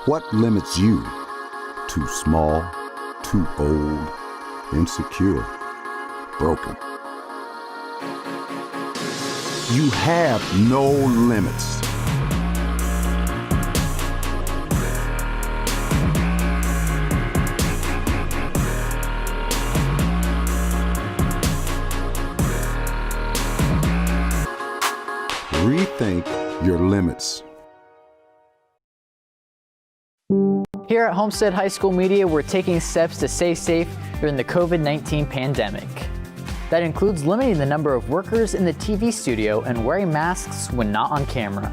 What limits you? Too small, too old, insecure, broken. You have no limits. Rethink your limits. Here at Homestead High School Media, we're taking steps to stay safe during the COVID-19 pandemic. That includes limiting the number of workers in the TV studio and wearing masks when not on camera.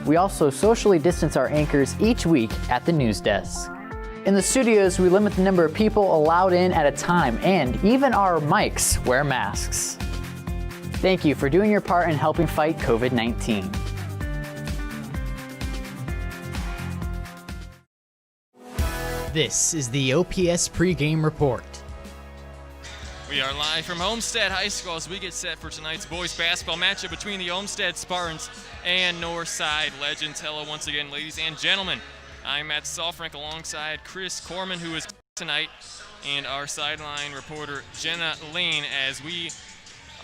We also socially distance our anchors each week at the news desk. In the studios, we limit the number of people allowed in at a time, and even our mics wear masks. Thank you for doing your part in helping fight COVID-19. This is the OPS pregame report. We are live from Homestead High School as we get set for tonight's boys basketball matchup between the Homestead Spartans and Northside Legends. Hello once again, ladies and gentlemen. I'm at Saalfrank alongside Chris Kohrman, who is tonight, and our sideline reporter Jenna Lane, as we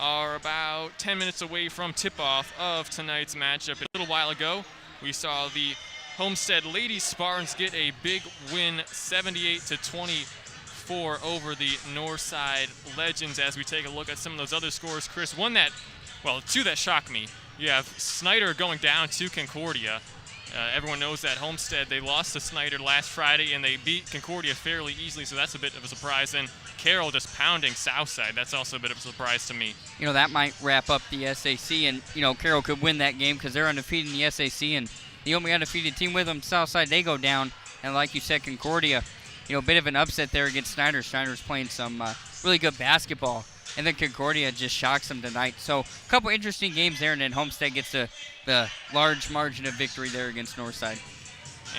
are about 10 minutes away from tip-off of tonight's matchup. A little while ago, we saw the Homestead Ladies Spartans get a big win, 78-24 over the Northside Legends. As we take a look at some of those other scores, Chris, two that shocked me. You have Snyder going down to Concordia. Everyone knows that Homestead, they lost to Snyder last Friday, and they beat Concordia fairly easily, so that's a bit of a surprise. And Carroll just pounding Southside. That's also a bit of a surprise to me. You know, that might wrap up the SAC, and, you know, Carroll could win that game because they're undefeated in the SAC, and the only undefeated team with them, Southside, they go down. And like you said, Concordia, you know, a bit of an upset there against Snyder. Snyder's playing some really good basketball. And then Concordia just shocks them tonight. So a couple interesting games there, and then Homestead gets the large margin of victory there against Northside.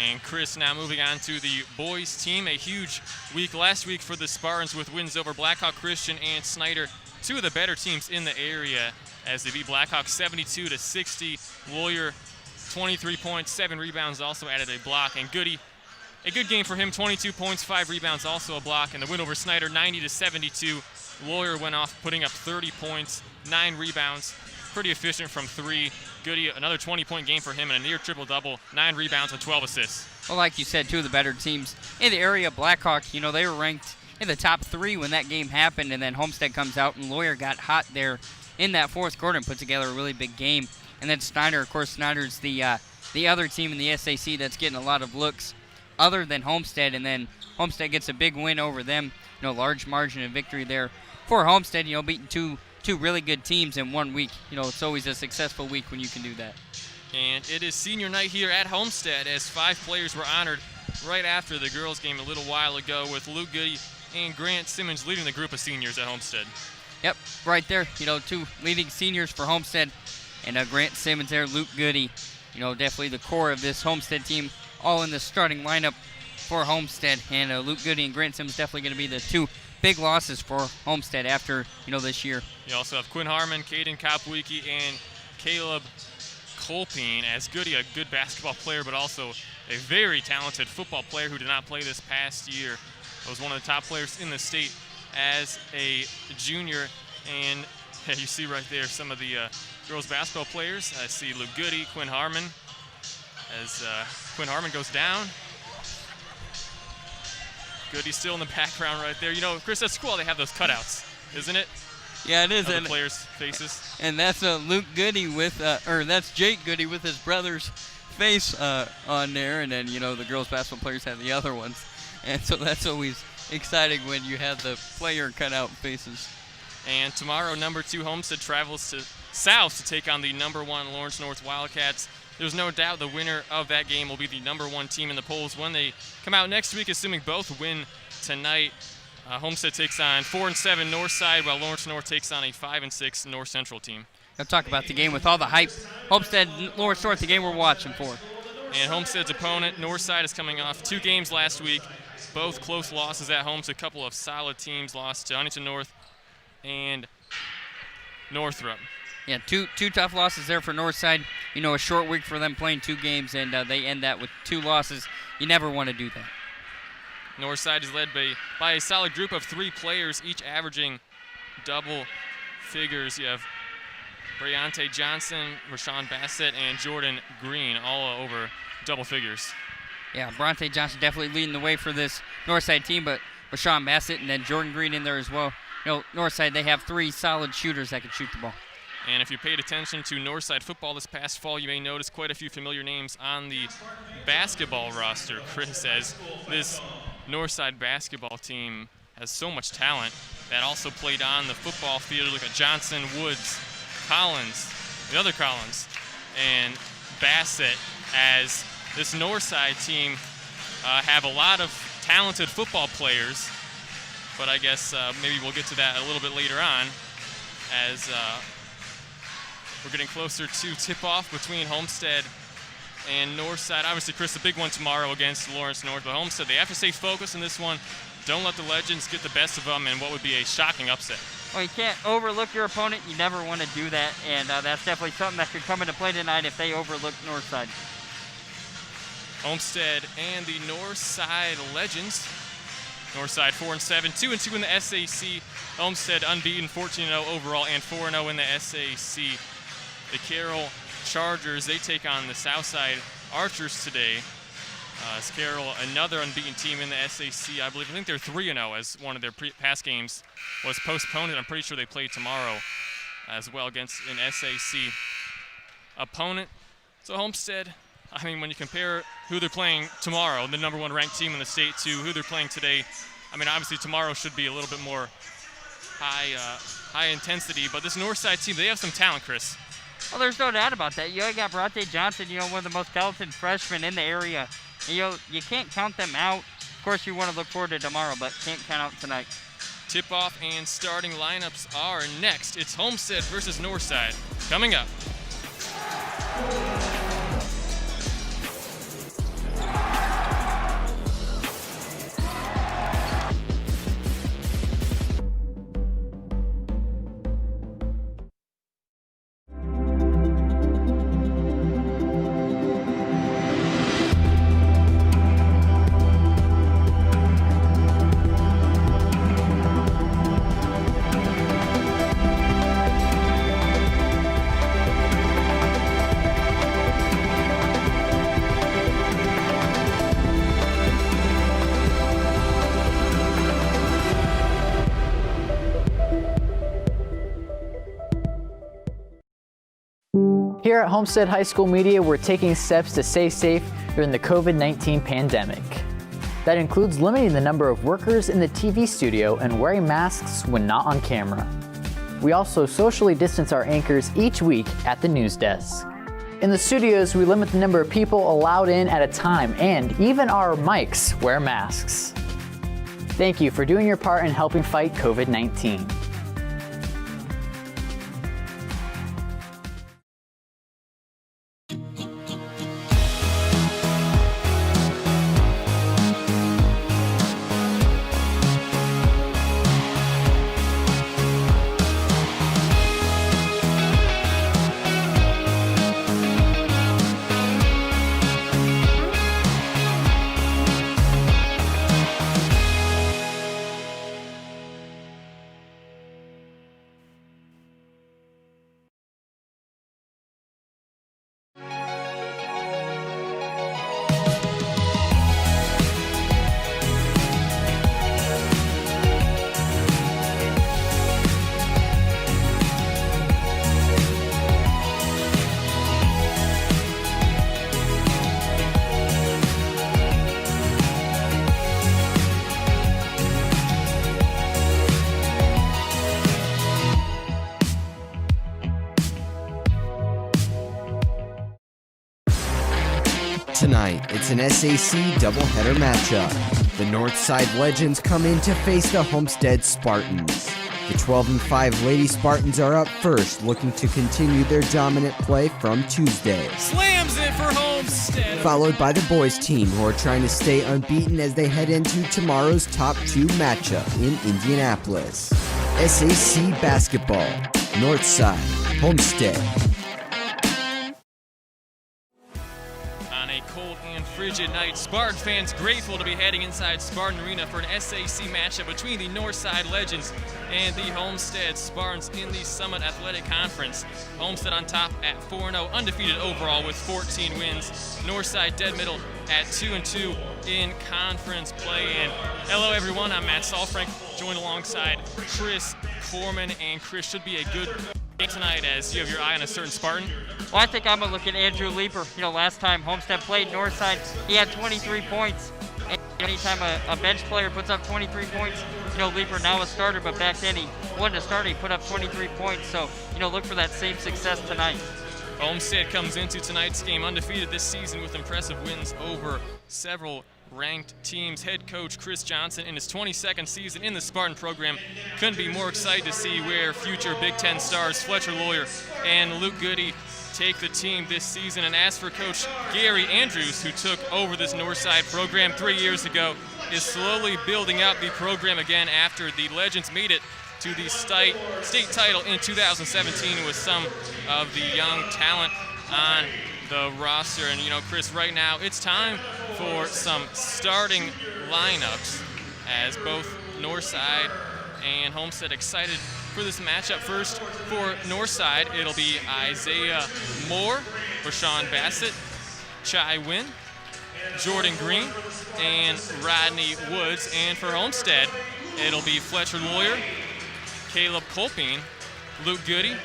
And Chris, now moving on to the boys team. A huge week last week for the Spartans with wins over Blackhawk Christian and Snyder, two of the better teams in the area, as they beat Blackhawk 72-60. Lawyer, 23 points, 7 rebounds, also added a block. And Goody, a good game for him, 22 points, 5 rebounds, also a block. And the win over Snyder, 90-72. Lawyer went off putting up 30 points, 9 rebounds, pretty efficient from 3. Goody, another 20-point game for him and a near triple-double, 9 rebounds and 12 assists. Well, like you said, two of the better teams in the area. Blackhawk, you know, they were ranked in the top 3 when that game happened, and then Homestead comes out, and Lawyer got hot there in that fourth quarter and put together a really big game. And then Snyder, of course, Snyder's the other team in the SAC that's getting a lot of looks other than Homestead, and then Homestead gets a big win over them. You know, large margin of victory there for Homestead, you know, beating two really good teams in 1 week. You know, it's always a successful week when you can do that. And it is senior night here at Homestead, as 5 players were honored right after the girls' game a little while ago, with Luke Goody and Grant Simmons leading the group of seniors at Homestead. Yep, right there. You know, 2 leading seniors for Homestead, and Grant Simmons there, Luke Goody. You know, definitely the core of this Homestead team, all in the starting lineup for Homestead. And Luke Goody and Grant Simmons definitely going to be the 2 big losses for Homestead after, you know, this year. You also have Quinn Harmon, Caden Kopwicki, and Caleb Colpine, as Goody, a good basketball player, but also a very talented football player who did not play this past year. Was one of the top players in the state as a junior. And you see right there some of the girls basketball players. I see Luke Goody, Quinn Harmon, as Quinn Harmon goes down. Goody's still in the background right there. You know, Chris, at school they have those cutouts, isn't it? Yeah, it is. Of the players' faces. And that's Luke Goody with, that's Jake Goody with his brother's face on there. And then, you know, the girls basketball players have the other ones. And so that's always exciting when you have the player cutout faces. And tomorrow, number 2 Homestead travels to South to take on the number 1 Lawrence North Wildcats. There's no doubt the winner of that game will be the number 1 team in the polls when they come out next week, assuming both win tonight. Homestead takes on 4-7 Northside, while Lawrence North takes on a 5-6 North Central team. I'll talk about the game with all the hype. Homestead, Lawrence North, the game we're watching for. And Homestead's opponent, Northside, is coming off 2 games last week, both close losses at home to a couple of solid teams, lost to Huntington North and Northrop. Yeah, two tough losses there for Northside. You know, a short week for them playing 2 games, and they end that with 2 losses. You never want to do that. Northside is led by a solid group of 3 players, each averaging double figures. You have Briante Johnson, Rashawn Bassett, and Jordan Green, all over double figures. Yeah, Briante Johnson definitely leading the way for this Northside team, but Rashawn Bassett and then Jordan Green in there as well. Northside, they have 3 solid shooters that can shoot the ball. And if you paid attention to Northside football this past fall, you may notice quite a few familiar names on the basketball roster. Chris says this Northside basketball team has so much talent that also played on the football field. Look at Johnson, Woods, Collins, the other Collins, and Bassett, as this Northside team have a lot of talented football players, but I guess maybe we'll get to that a little bit later on as we're getting closer to tip-off between Homestead and Northside. Obviously, Chris, the big one tomorrow against Lawrence North, but Homestead, they have to stay focused in this one. Don't let the Legends get the best of them in what would be a shocking upset. Well, you can't overlook your opponent. You never want to do that, and that's definitely something that could come into play tonight if they overlook Northside. Homestead and the Northside Legends. Northside 4-7, 2-2 in the SAC. Homestead unbeaten, 14-0 overall, and 4-0 in the SAC. The Carroll Chargers, they take on the Southside Archers today. As Carroll, another unbeaten team in the SAC, I think they're 3-0 as one of their past games was postponed, and I'm pretty sure they play tomorrow as well against an SAC opponent. So Homestead, I mean, when you compare who they're playing tomorrow, the number 1 ranked team in the state, to who they're playing today, I mean, obviously tomorrow should be a little bit more high intensity, but this Northside team, they have some talent, Chris. Well, there's no doubt about that. You got Bronte Johnson, one of the most talented freshmen in the area. You can't count them out. Of course, you want to look forward to tomorrow, but can't count out tonight. Tip-off and starting lineups are next. It's Homestead versus Northside coming up. Here at Homestead High School Media, we're taking steps to stay safe during the COVID-19 pandemic. That includes limiting the number of workers in the TV studio and wearing masks when not on camera. We also socially distance our anchors each week at the news desk. In the studios, we limit the number of people allowed in at a time, and even our mics wear masks. Thank you for doing your part in helping fight COVID-19. Tonight, it's an SAC doubleheader matchup. The Northside Legends come in to face the Homestead Spartans. The 12-5 Lady Spartans are up first, looking to continue their dominant play from Tuesday. Slams it for Homestead. Followed by the boys team, who are trying to stay unbeaten as they head into tomorrow's top 2 matchup in Indianapolis. SAC basketball, Northside, Homestead. frigid night. Spartan fans grateful to be heading inside Spartan Arena for an SAC matchup between the Northside Legends and the Homestead Spartans in the Summit Athletic Conference. Homestead on top at 4-0, undefeated overall with 14 wins. Northside dead middle at 2-2 in conference play. And hello everyone, I'm Matt Saalfrank, joined alongside Chris Kohrman, and Chris, should be a good game tonight as you have your eye on a certain Spartan. Well, I think I'm going to look at Andrew Leeper. Last time Homestead played Northside, he had 23 points. And anytime a bench player puts up 23 points, Leeper now a starter, but back then he wasn't a starter, he put up 23 points. So, look for that same success tonight. Homestead comes into tonight's game undefeated this season with impressive wins over several ranked teams. Head coach Chris Johnson, in his 22nd season in the Spartan program, couldn't be more excited to see where future Big Ten stars Fletcher Lawyer and Luke Goody take the team this season. And as for Coach Gary Andrews, who took over this Northside program 3 years ago, is slowly building out the program again after the Legends made it to the state title in 2017 with some of the young talent on the roster. And Chris, right now it's time for some starting lineups as both Northside and Homestead excited for this matchup. First, for Northside, it'll be Isaiah Moore, Rashawn Bassett, Chai Wynn, Jordan Green, and Rodney Woods. And for Homestead, it'll be Fletcher Lawyer, Caleb Colpine, Luke Goody,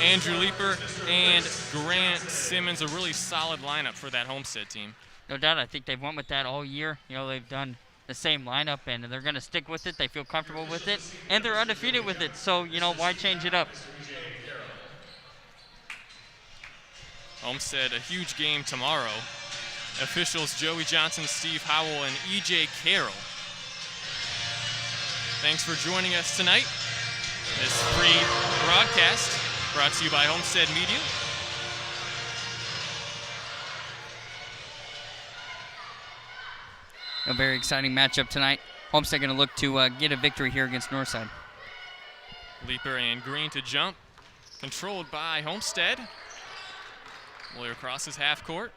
Andrew Leeper, and Grant Simmons. A really solid lineup for that Homestead team. No doubt. I think they've went with that all year. They've done the same lineup, and they're going to stick with it. They feel comfortable with it, and they're undefeated with it. So, why change it up? Homestead, a huge game tomorrow. Officials Joey Johnson, Steve Howell, and EJ Carroll. Thanks for joining us tonight. This free broadcast brought to you by Homestead Media. A very exciting matchup tonight. Homestead going to look to get a victory here against Northside. Leeper and Green to jump. Controlled by Homestead. Lawyer crosses half court.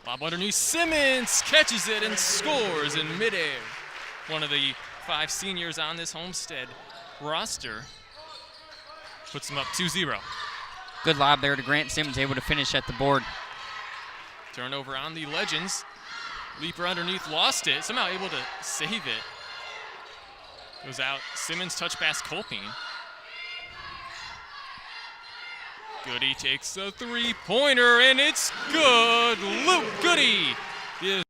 Lob underneath, Simmons catches it and scores in midair. One of the 5 seniors on this Homestead roster puts them up 2-0. Good lob there to Grant Simmons, able to finish at the board. Turnover on the Legends. Leeper underneath, lost it, somehow able to save it. Goes out, Simmons touch pass Colpine. Goody takes a three-pointer, and it's good. Luke Goody gives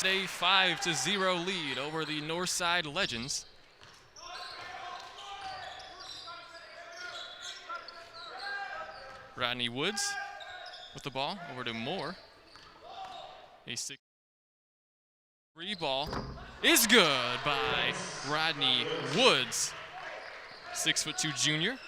a 5-0 lead over the Northside Legends. Rodney Woods with the ball over to Moore. A 6-3 ball is good by Rodney Woods, 6'2" junior.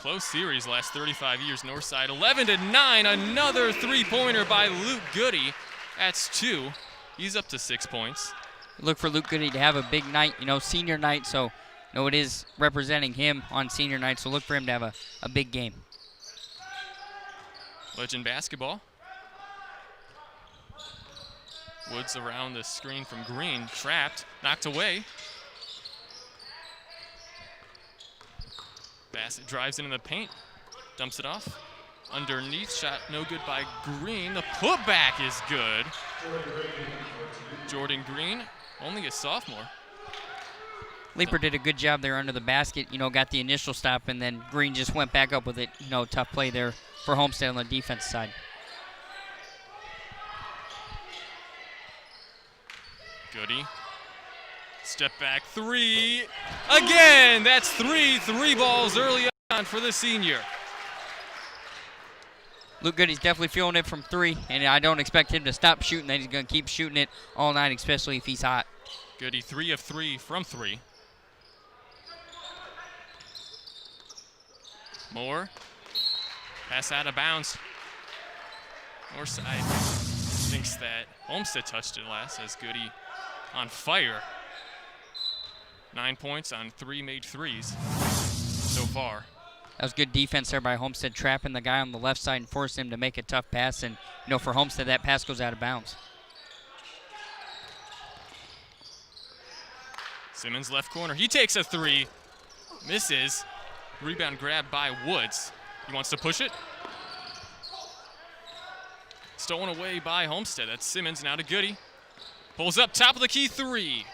Close series last 35 years. Northside 11-9. Another three-pointer by Luke Goody. That's 2. He's up to 6 points. Look for Luke Goody to have a big night, senior night. So, it is representing him on senior night. So look for him to have a big game. Legend basketball. Woods around the screen from Green. Trapped. Knocked away. Bassett drives into the paint, dumps it off. Underneath, shot no good by Green. The putback is good. Jordan Green, only a sophomore. Leeper did a good job there under the basket, got the initial stop, and then Green just went back up with it. Tough play there for Homestead on the defense side. Goody. Step back three. Again, that's three balls early on for the senior. Luke Goody's definitely feeling it from 3, and I don't expect him to stop shooting that. He's going to keep shooting it all night, especially if he's hot. Goody 3 of 3 from 3. Moore. Pass out of bounds. Northside thinks that Homestead touched it last as Goody on fire. 9 points on 3 made threes so far. That was good defense there by Homestead, trapping the guy on the left side and forcing him to make a tough pass. And, for Homestead, that pass goes out of bounds. Simmons left corner. He takes a three. Misses. Rebound grabbed by Woods. He wants to push it. Stolen away by Homestead. That's Simmons now to Goody. Pulls up, top of the key three.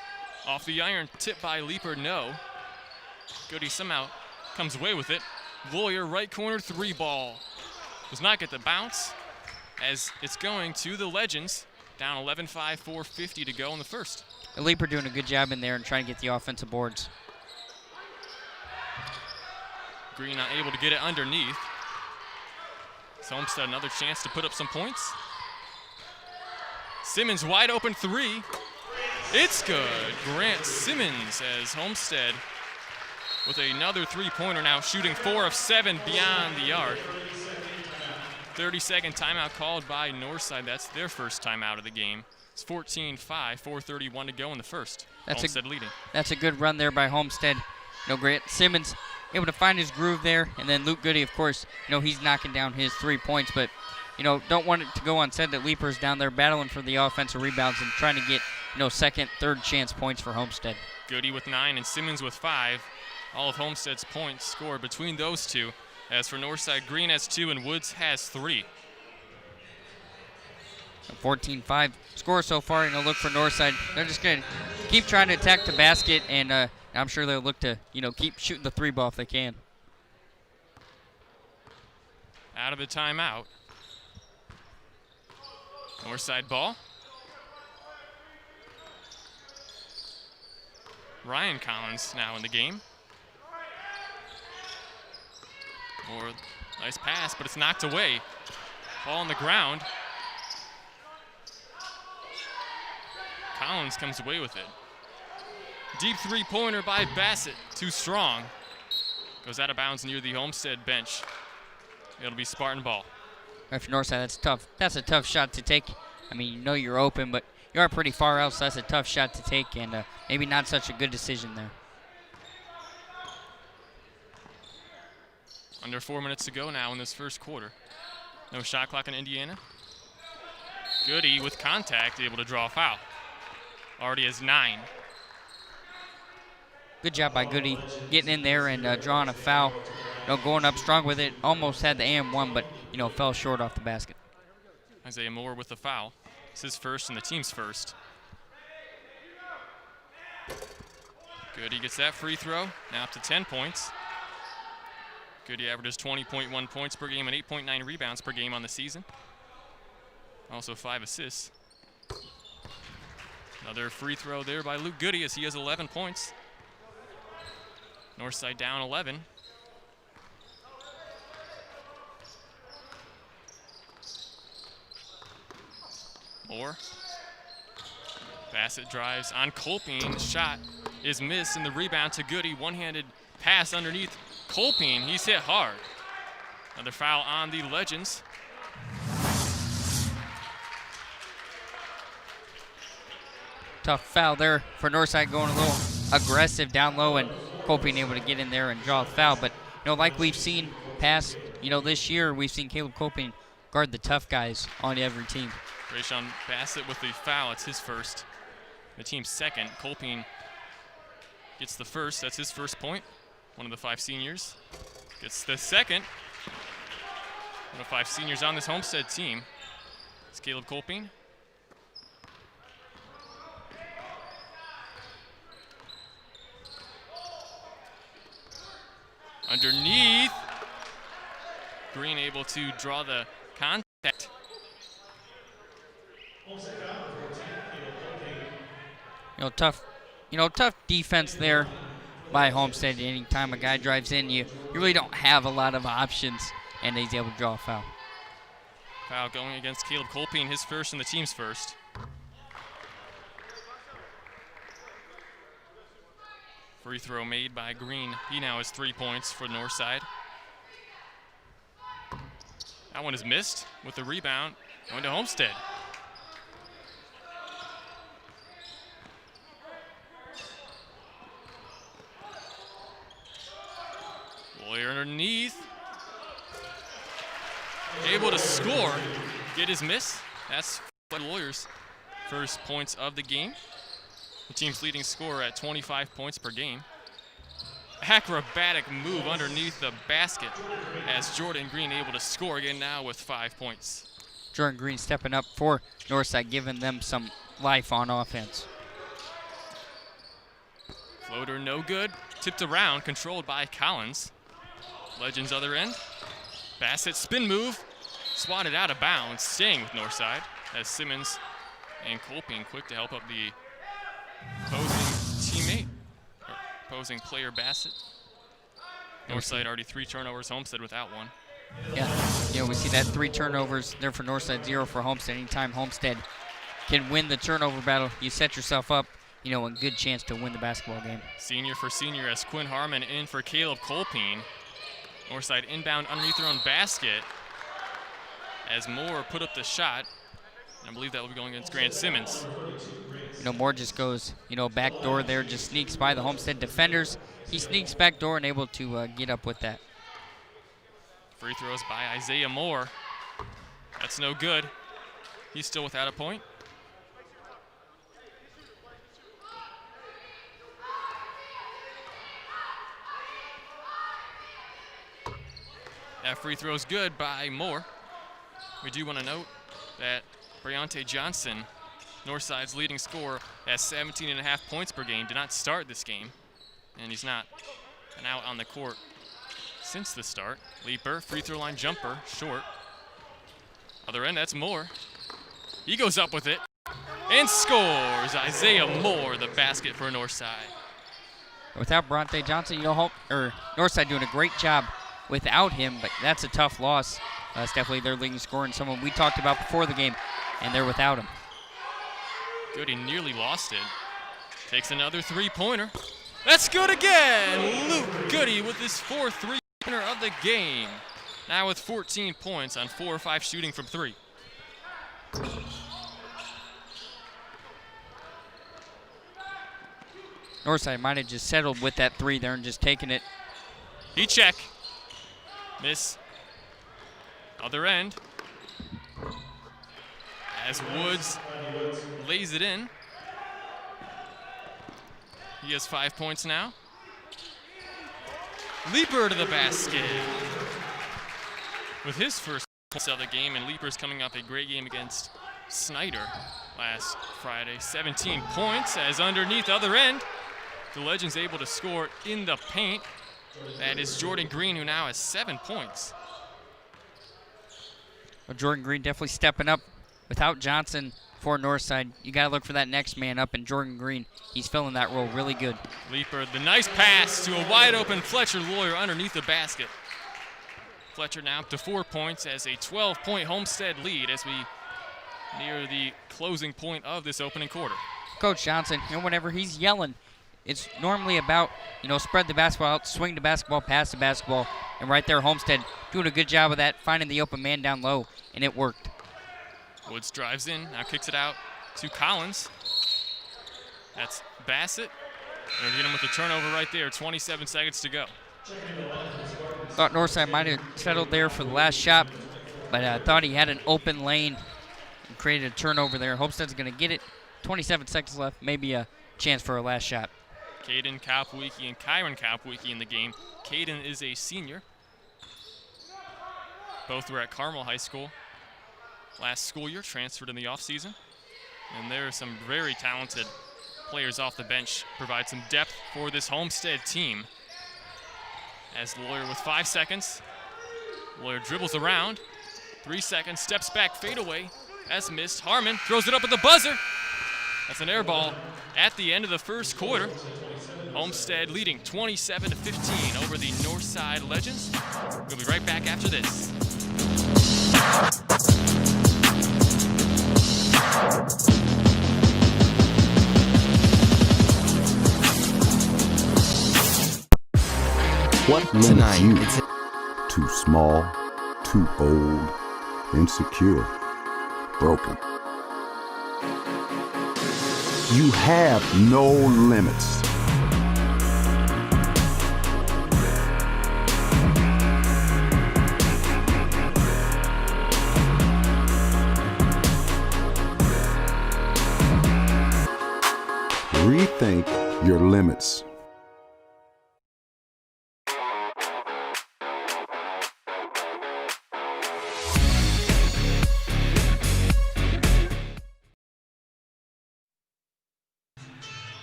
Off the iron, tip by Leaper, no. Goody somehow comes away with it. Lawyer, right corner, three ball. Does not get the bounce as it's going to the Legends. Down 11-5, 4:50 to go in the first. And Leaper doing a good job in there and trying to get the offensive boards. Green not able to get it underneath. So Homestead another chance to put up some points. Simmons wide open three. It's good. Grant Simmons as Homestead with another three-pointer now, shooting 4 of 7 beyond the arc. 30-second timeout called by Northside. That's their first timeout of the game. It's 14-5, 4:31 to go in the first. Homestead leading. That's a good run there by Homestead. Grant Simmons able to find his groove there, and then Luke Goody, of course, he's knocking down his 3 points, but don't want it to go unsaid that Leaper's down there battling for the offensive rebounds and trying to get second, third chance points for Homestead. Goody with 9 and Simmons with 5. All of Homestead's points scored between those two. As for Northside, Green has 2 and Woods has 3. A 14-5 score so far, look for Northside. They're just going to keep trying to attack the basket, and I'm sure they'll look to, keep shooting the three ball if they can. Out of the timeout. Northside ball. Ryan Collins now in the game. Or nice pass, but it's knocked away. Ball on the ground. Collins comes away with it. Deep three-pointer by Bassett, too strong. Goes out of bounds near the Homestead bench. It'll be Spartan ball. Right for Northside, that's tough. That's a tough shot to take. You're open, but you are pretty far out, so that's a tough shot to take, and maybe not such a good decision there. Under 4 minutes to go now in this first quarter. No shot clock in Indiana. Goody with contact, able to draw a foul. Already has 9. Good job by Goody getting in there and drawing a foul. Going up strong with it. Almost had the AM1, but, fell short off the basket. Isaiah Moore with the foul. It's his first and the team's first. Goody gets that free throw. Now up to 10 points. Goody averages 20.1 points per game and 8.9 rebounds per game on the season. Also 5 assists. Another free throw there by Luke Goody as he has 11 points. Northside down 11. Moore. Bassett drives on Colpine. Shot is missed, and the rebound to Goody. One-handed pass underneath Colpine. He's hit hard. Another foul on the Legends. Tough foul there for Northside, going a little aggressive down low, and Colpine able to get in there and draw a foul. But, like we've seen past, this year, we've seen Caleb Colpine guard the tough guys on every team. Rayshawn Bassett with the foul. It's his first. The team's second. Colpine gets the first. That's his first point. One of the 5 seniors. Gets the second. One of 5 seniors on this Homestead team. It's Caleb Colpine. Underneath. Green able to draw the contact. Tough defense there by Homestead. Anytime a guy drives in, you really don't have a lot of options, and he's able to draw a foul. Foul going against Caleb Colpine, his first and the team's first. Free throw made by Green. He now has 3 points for Northside. That one is missed with the rebound going to Homestead. Lawyer underneath. Able to score. Get his miss. That's the Lawyers' first points of the game. The team's leading scorer at 25 points per game. Acrobatic move underneath the basket as Jordan Green able to score again now with 5 points. Jordan Green stepping up for Northside, giving them some life on offense. Floater no good. Tipped around, controlled by Collins. Legends other end. Bassett spin move. Swatted out of bounds, staying with Northside as Simmons and Kolping quick to help up the opposing teammate, or opposing player Bassett. Northside already 3 turnovers, Homestead without one. Yeah, we see that 3 turnovers there for Northside, 0 for Homestead. Anytime Homestead can win the turnover battle, you set yourself up, a good chance to win the basketball game. Senior for senior as Quinn Harmon in for Caleb Kolping. Northside inbound underneath their own basket as Moore put up the shot. And I believe that will be going against Grant Simmons. Moore just goes, back door there, just sneaks by the Homestead defenders. He sneaks back door and able to get up with that. Free throws by Isaiah Moore. That's no good. He's still without a point. That free throw is good by Moore. We do want to note that Briante Johnson, Northside's leading scorer, at 17.5 points per game, did not start this game, and he's not been out on the court since the start. Leaper, free throw line jumper, short. Other end, that's Moore. He goes up with it and scores. Isaiah Moore, the basket for Northside. Without Bronte Johnson, Northside doing a great job without him, but that's a tough loss. It's definitely their leading scorer and someone we talked about before the game, and they're without him. Good, he nearly lost it. Takes another three-pointer. That's good again! Luke Goody with his 4th three-pointer of the game. Now with 14 points on 4 or 5 shooting from 3. Northside might have just settled with that 3 there and just taken it. He check. Miss. Other end. As Woods lays it in. He has 5 points now. Leaper to the basket. With his first points of the game, and Leaper's coming off a great game against Snyder last Friday. 17 points as underneath other end. The Legends able to score in the paint. That is Jordan Green, who now has 7 points. Well, Jordan Green definitely stepping up. Without Johnson for Northside, you got to look for that next man up, and Jordan Green, he's filling that role really good. Leaper, the nice pass to a wide-open Fletcher Lawyer underneath the basket. Fletcher now up to 4 points as a 12-point Homestead lead as we near the closing point of this opening quarter. Coach Johnson, whenever he's yelling, it's normally about, spread the basketball out, swing the basketball, pass the basketball, and right there, Homestead doing a good job of that, finding the open man down low, and it worked. Woods drives in, now kicks it out to Collins. That's Bassett. They're getting him with the turnover right there, 27 seconds to go. Thought Northside might have settled there for the last shot, but I thought he had an open lane and created a turnover there. Homestead's going to get it. 27 seconds left, maybe a chance for a last shot. Caden Kalpwicki and Kyron Kalpwicki in the game. Caden is a senior. Both were at Carmel High School last school year, transferred in the offseason. And there are some very talented players off the bench, provide some depth for this Homestead team. As Lawyer with 5 seconds. Lawyer dribbles around. 3 seconds, steps back, fade away. That's missed. Harmon throws it up at the buzzer. That's an air ball at the end of the first quarter. Homestead leading 27-15 over the Northside Legends. We'll be right back after this. What limits you? Too small, too old, insecure, broken. You have no limits. rethink your limits.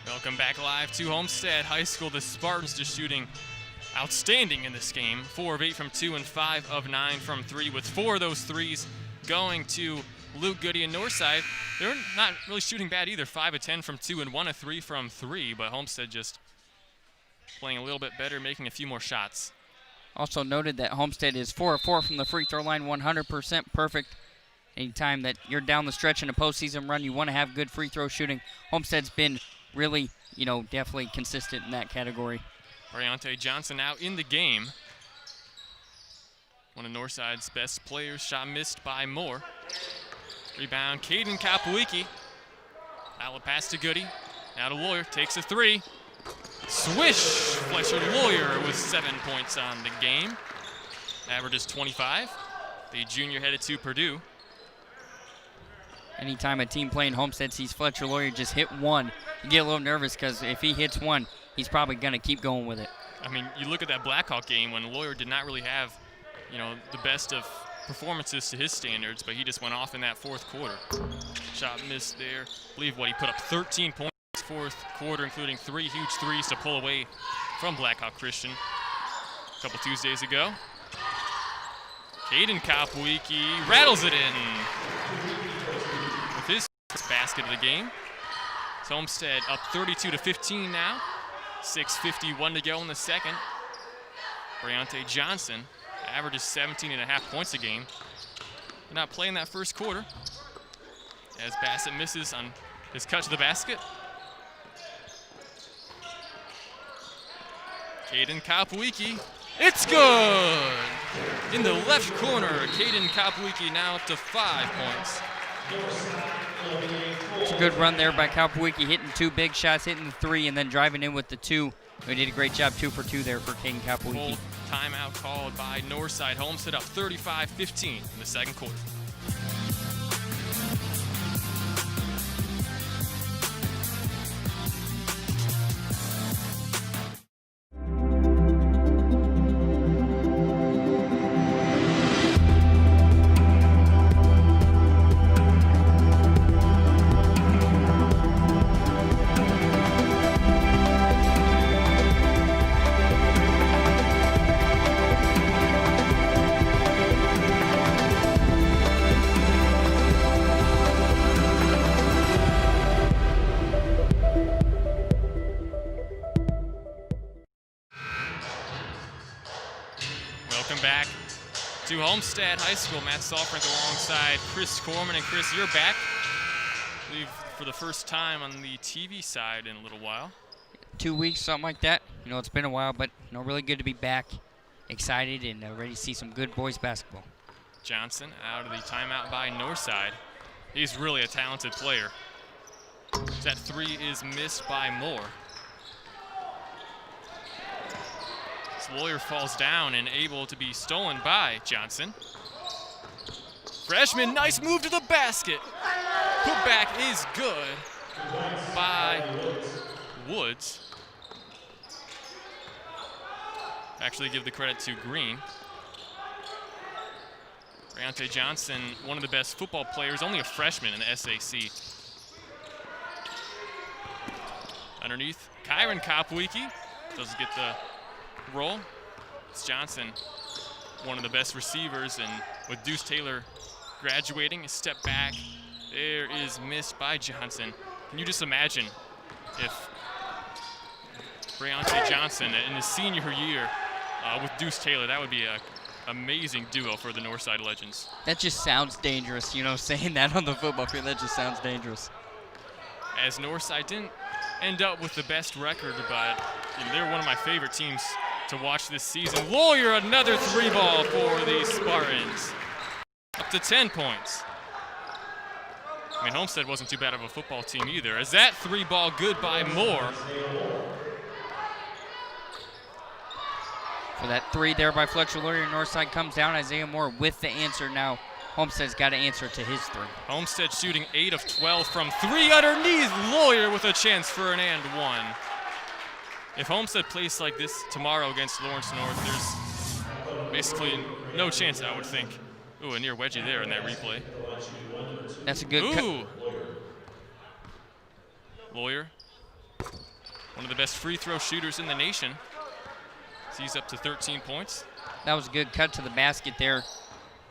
Welcome back live to Homestead High School. The Spartans just shooting outstanding in this game. 4 of 8 from 2 and 5 of 9 from 3, with 4 of those threes going to Luke Goody and Northside. They're not really shooting bad either. 5 of 10 from 2 and 1 of 3 from 3, but Homestead just playing a little bit better, making a few more shots. Also noted that Homestead is 4 of 4 from the free throw line, 100% perfect. Anytime that you're down the stretch in a postseason run, you want to have good free throw shooting. Homestead's been really, definitely consistent in that category. Briante Johnson now in the game. One of Northside's best players. Shot missed by Moore. Rebound, Caden Kapowicki. Outlet pass to Goody. Now to Lawyer, takes a 3. Swish! Fletcher Lawyer with 7 points on the game. Averages 25. The junior headed to Purdue. Anytime a team playing Homestead sees Fletcher Lawyer just hit one, you get a little nervous because if he hits one, he's probably going to keep going with it. I mean, you look at that Blackhawk game when Lawyer did not really have, the best of performances to his standards, but he just went off in that fourth quarter. Shot missed there. I believe he put up 13 points fourth quarter, including 3 huge threes to pull away from Blackhawk Christian a couple Tuesdays ago. Caden Kapowicki rattles it in with his first basket of the game. It's Homestead up 32-15 now. 6:51 to go in the second. Briante Johnson averages 17.5 points a game. They're not playing that first quarter as Bassett misses on his cut to the basket. Caden Kapowicki, it's good! In the left corner, Caden Kapowicki now up to 5 points. It's a good run there by Kapowicki, hitting 2 big shots, hitting the 3, and then driving in with the 2. He did a great job 2 for 2 there for Caden Kapowicki. Full timeout called by Northside. Homestead up 35-15 in the second quarter. Welcome back to Homestead High School. Matt Saalfrank alongside Chris Kohrman. And Chris, you're back, I believe, for the first time on the TV side in a little while. 2 weeks, something like that. It's been a while, but really good to be back. Excited and ready to see some good boys basketball. Johnson out of the timeout by Northside. He's really a talented player. That 3 is missed by Moore. Lawyer falls down and able to be stolen by Johnson. Freshman, nice move to the basket. Putback is good by Woods. Actually give the credit to Green. Briante Johnson, one of the best football players, only a freshman in the SAC. Underneath, Kyron Kapowicki doesn't get the roll. It's Johnson, one of the best receivers, and with Deuce Taylor graduating, a step back there is missed by Johnson. Can you just imagine if Briante Johnson in his senior year with Deuce Taylor? That would be an amazing duo for the Northside Legends. That just sounds dangerous, saying that on the football field, that just sounds dangerous. As Northside didn't end up with the best record, but they're one of my favorite teams to watch this season. Lawyer, another 3-ball for the Spartans. Up to 10 points. Homestead wasn't too bad of a football team either. As that 3-ball good by Moore. For that 3 there by Fletcher Lawyer, Northside comes down. Isaiah Moore with the answer now Homestead's got to answer to his 3. Homestead shooting 8 of 12 from 3 underneath. Lawyer with a chance for an and 1. If Homestead plays like this tomorrow against Lawrence North, there's basically no chance, I would think. Ooh, a near wedgie there in that replay. That's a good Ooh. Lawyer, one of the best free throw shooters in the nation. He's up to 13 points. That was a good cut to the basket there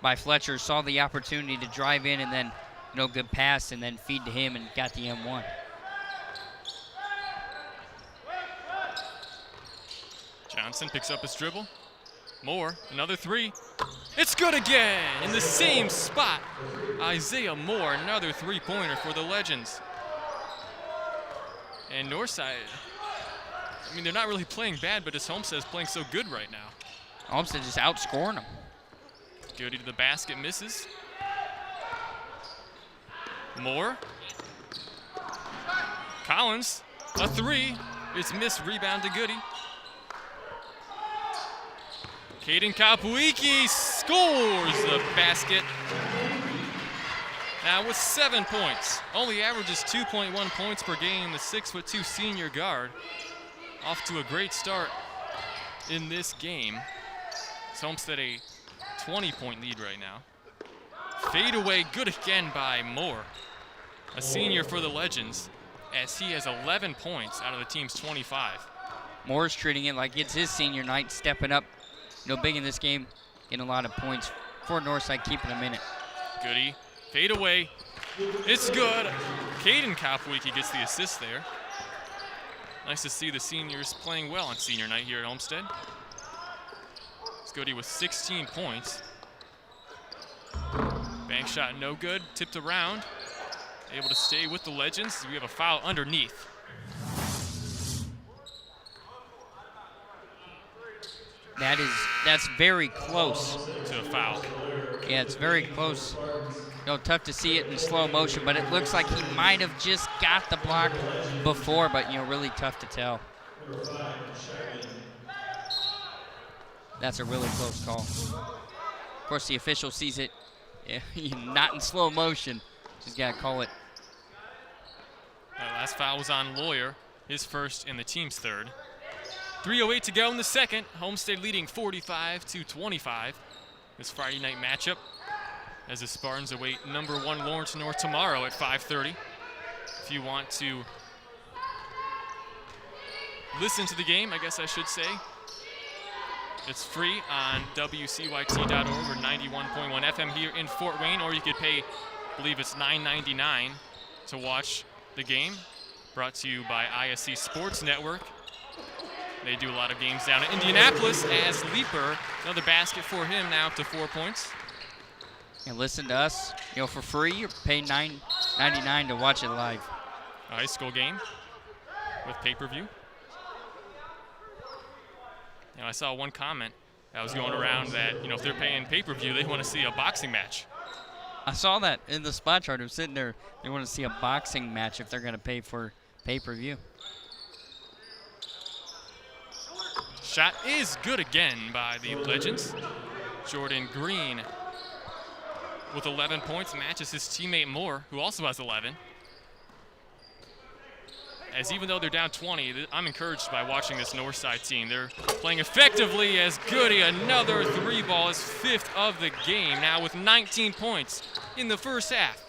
by Fletcher. Saw the opportunity to drive in and then, good pass and then feed to him and got the M1. Johnson picks up his dribble. Moore, another 3. It's good again in the same spot. Isaiah Moore, another 3-pointer for the Legends. And Northside, they're not really playing bad, but this Homestead is playing so good right now. Homestead just outscoring them. Goody to the basket, misses. Moore. Collins, a 3. It's missed, rebound to Goody. Caden Kapuiki scores the basket. Now with 7 points, only averages 2.1 points per game, the 6'2" senior guard. Off to a great start in this game. It's Homestead a 20-point lead right now. Fade away, good again by Moore, a senior for the Legends, as he has 11 points out of the team's 25. Moore's treating it like it's his senior night, stepping up, big in this game, getting a lot of points for Northside, keeping them in it. Goody, fade away, it's good. Caden Kopwicki gets the assist there. Nice to see the seniors playing well on senior night here at Homestead. Goody with 16 points. Bank shot no good, tipped around. Able to stay with the Legends. We have a foul underneath. That's very close to a foul. Yeah, it's very close. Tough to see it in slow motion, but it looks like he might have just got the block before, but really tough to tell. That's a really close call. Of course, the official sees it not in slow motion. Just got to call it. That last foul was on Lawyer, his first and the team's third. 3:08 to go in the second. Homestead leading 45-25. This Friday night matchup as the Spartans await #1 Lawrence North tomorrow at 5:30. If you want to listen to the game, I guess I should say, it's free on WCYT.org or 91.1 FM here in Fort Wayne, or you could pay, I believe it's $9.99 to watch the game. Brought to you by ISC Sports Network. They do a lot of games down in Indianapolis as Leaper, another basket for him, now up to 4 points. And listen to us, for free. You're paying $9.99 to watch it live. A high school game with pay-per-view. I saw one comment that was going around that, if they're paying pay-per-view, they want to see a boxing match. I saw that in the spot chart. I'm sitting there. They want to see a boxing match if they're going to pay for pay-per-view. Shot is good again by the Legends. Jordan Green with 11 points matches his teammate Moore, who also has 11. As even though they're down 20, I'm encouraged by watching this Northside team. They're playing effectively as Goody, another 3-ball, his 5th of the game, now with 19 points in the first half.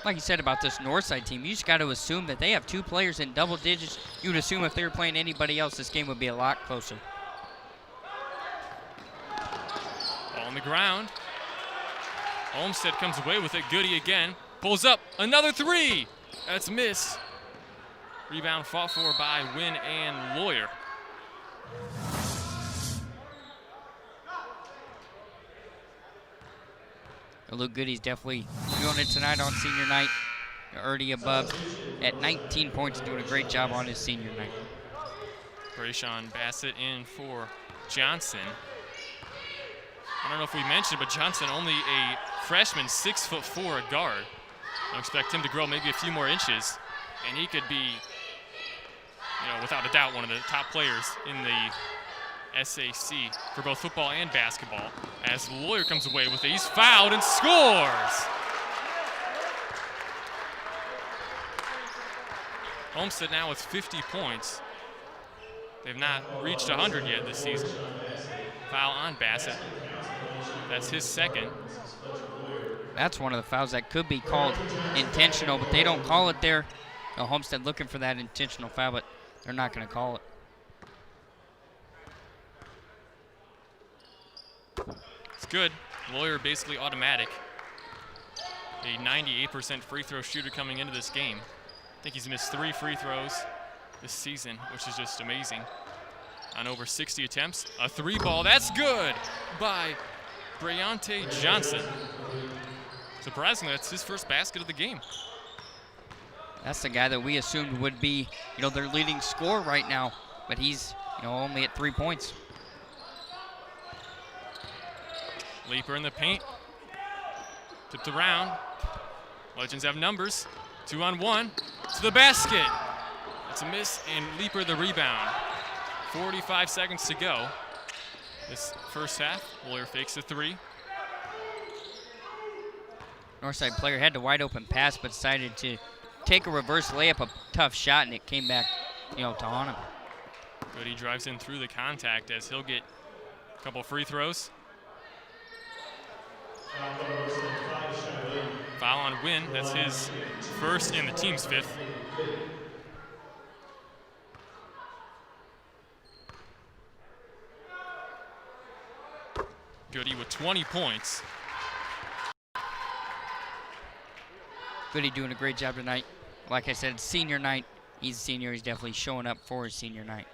Like you said about this Northside team, you just got to assume that they have 2 players in double digits. You would assume if they were playing anybody else, this game would be a lot closer. Ball on the ground. Homestead comes away with it. Goody again. Pulls up. Another 3. That's missed. Rebound fought for by Wynn and Lawyer. Luke Goody's definitely doing it tonight on senior night. Already above at 19 points, doing a great job on his senior night. Brayshawn Bassett in for Johnson. I don't know if we mentioned, but Johnson only a freshman, 6'4", a guard. I expect him to grow maybe a few more inches, and he could be, without a doubt, one of the top players in the SAC for both football and basketball, as Lawyer comes away with it. He's fouled and scores! Homestead now with 50 points. They've not reached 100 yet this season. Foul on Bassett. That's his second. That's one of the fouls that could be called intentional, but they don't call it there. Homestead looking for that intentional foul, but they're not going to call it. It's good. Lawyer basically automatic. A 98% free throw shooter coming into this game. I think he's missed 3 free throws this season, which is just amazing. On over 60 attempts, a 3-ball, that's good by Brayante Johnson. Surprisingly, that's his first basket of the game. That's the guy that we assumed would be, their leading scorer right now, but he's, only at 3 points. Leaper in the paint, tipped around. Legends have numbers, 2-on-1, to the basket. It's a miss, and Leaper the rebound. 45 seconds to go. This first half, Lawyer fakes a 3. Northside player had the wide open pass, but decided to take a reverse layup, a tough shot, and it came back, to haunt him. Goody drives in through the contact as he'll get a couple free throws. Foul on Wynn, that's his first and the team's 5th. Goody with 20 points. Goody doing a great job tonight. Like I said, senior night. He's a senior. He's definitely showing up for his senior night.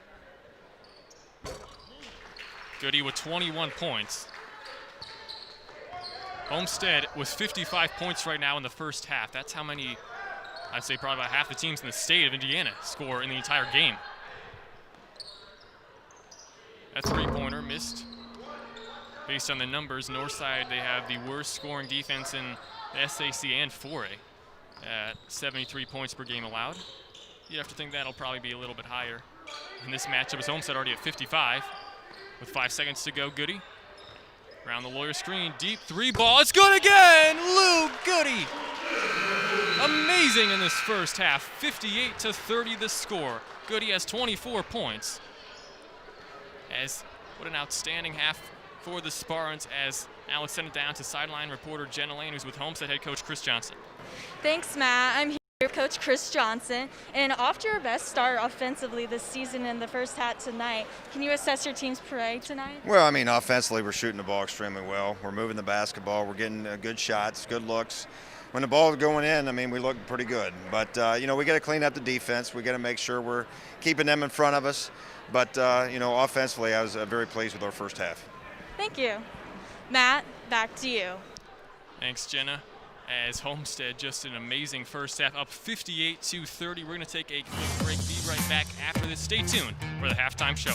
Goody with 21 points. Homestead with 55 points right now in the first half. That's how many, I'd say probably about half the teams in the state of Indiana score in the entire game. That 3-pointer missed. Based on the numbers, Northside, they have the worst scoring defense in the SAC and 4A at 73 points per game allowed. You'd have to think that'll probably be a little bit higher. In this matchup is Homestead already at 55 with 5 seconds to go. Goody around the Lawyer screen, deep 3-ball, it's good again! Lou Goody! Amazing in this first half, 58-30 the score. Goody has 24 points. What an outstanding half for the Spartans, as Alex sent it down to sideline reporter Jenna Lane, who's with Homestead head coach Chris Johnson. Thanks, Matt. I'm here with Coach Chris Johnson. And after your best start offensively this season in the first half tonight, can you assess your team's play tonight? Well, offensively, we're shooting the ball extremely well. We're moving the basketball. We're getting good shots, good looks. When the ball is going in, we look pretty good. But, we got to clean up the defense. We got to make sure we're keeping them in front of us. But, offensively, I was very pleased with our first half. Thank you. Matt, back to you. Thanks, Jenna. As Homestead, just an amazing first half, up 58-30. We're going to take a quick break. Be right back after this. Stay tuned for the halftime show.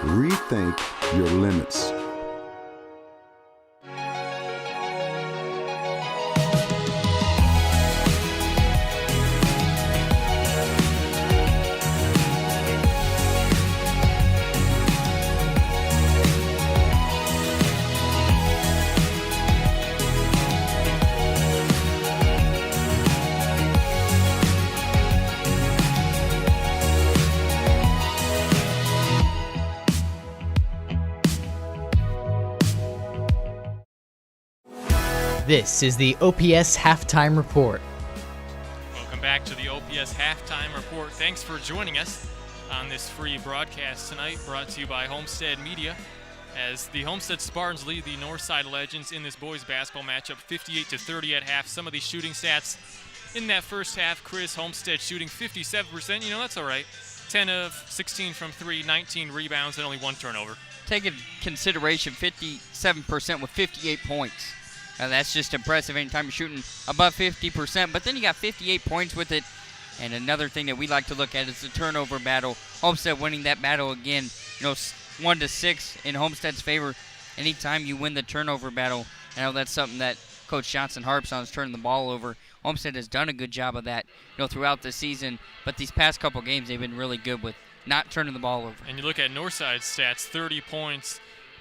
Rethink your limits. This is the OPS Halftime Report. Welcome back to the OPS Halftime Report. Thanks for joining us on this free broadcast tonight, brought to you by Homestead Media, as the Homestead Spartans lead the Northside Legends in this boys basketball matchup 58-30 at half. Some of these shooting stats In that first half, Chris, Homestead shooting 57%. You know, that's all right. 10 of 16 from 3, 19 rebounds, and only 1 turnover. Take into consideration 57% with 58 points. Now that's just impressive anytime you're shooting above 50%, but then you got 58 points with it. And another thing that we like to look at is the turnover battle. Homestead winning that battle again, 1-6 in Homestead's favor. Anytime you win the turnover battle, I know that's something that Coach Johnson harps on, is turning the ball over. Homestead has done a good job of that, throughout the season. But these past couple games, they've been really good with not turning the ball over. And you look at Northside's stats, 30 points.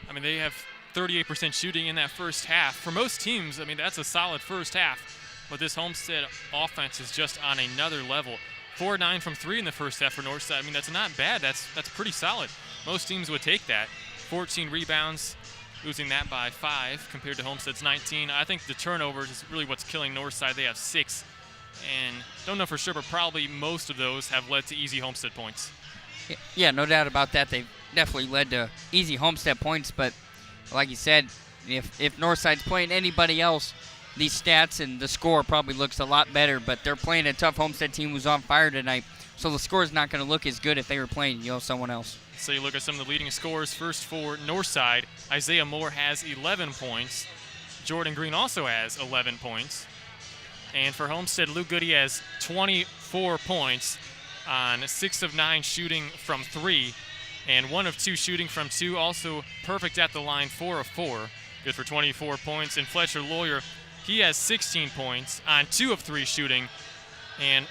I mean, they have 38% shooting in that first half. For most teams, I mean, that's a solid first half. But this Homestead offense is just on another level. 4-9 from 3 in the first half for Northside. I mean, that's not bad. That's pretty solid. Most teams would take that. 14 rebounds, losing that by 5 compared to Homestead's 19. I think the turnovers is really what's killing Northside. They have 6. And don't know for sure, but probably most of those have led to easy Homestead points. Yeah, no doubt about that. They've definitely led to easy Homestead points. But like you said, if Northside's playing anybody else, these stats and the score probably looks a lot better. But they're playing a tough Homestead team who's on fire tonight. So the score is not going to look as good if they were playing, someone else. So you look at some of the leading scorers. First for Northside, Isaiah Moore has 11 points. Jordan Green also has 11 points. And for Homestead, Luke Goody has 24 points on 6 of 9 shooting from 3 and 1 of 2 shooting from 2. Also perfect at the line, 4 of 4. Good for 24 points. And Fletcher Lawyer, he has 16 points on 2 of 3 shooting, and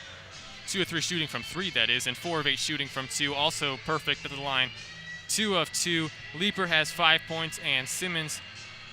2 of 3 shooting from 3, that is, and 4 of 8 shooting from 2. Also perfect at the line, 2 of 2. Leeper has 5 points, and Simmons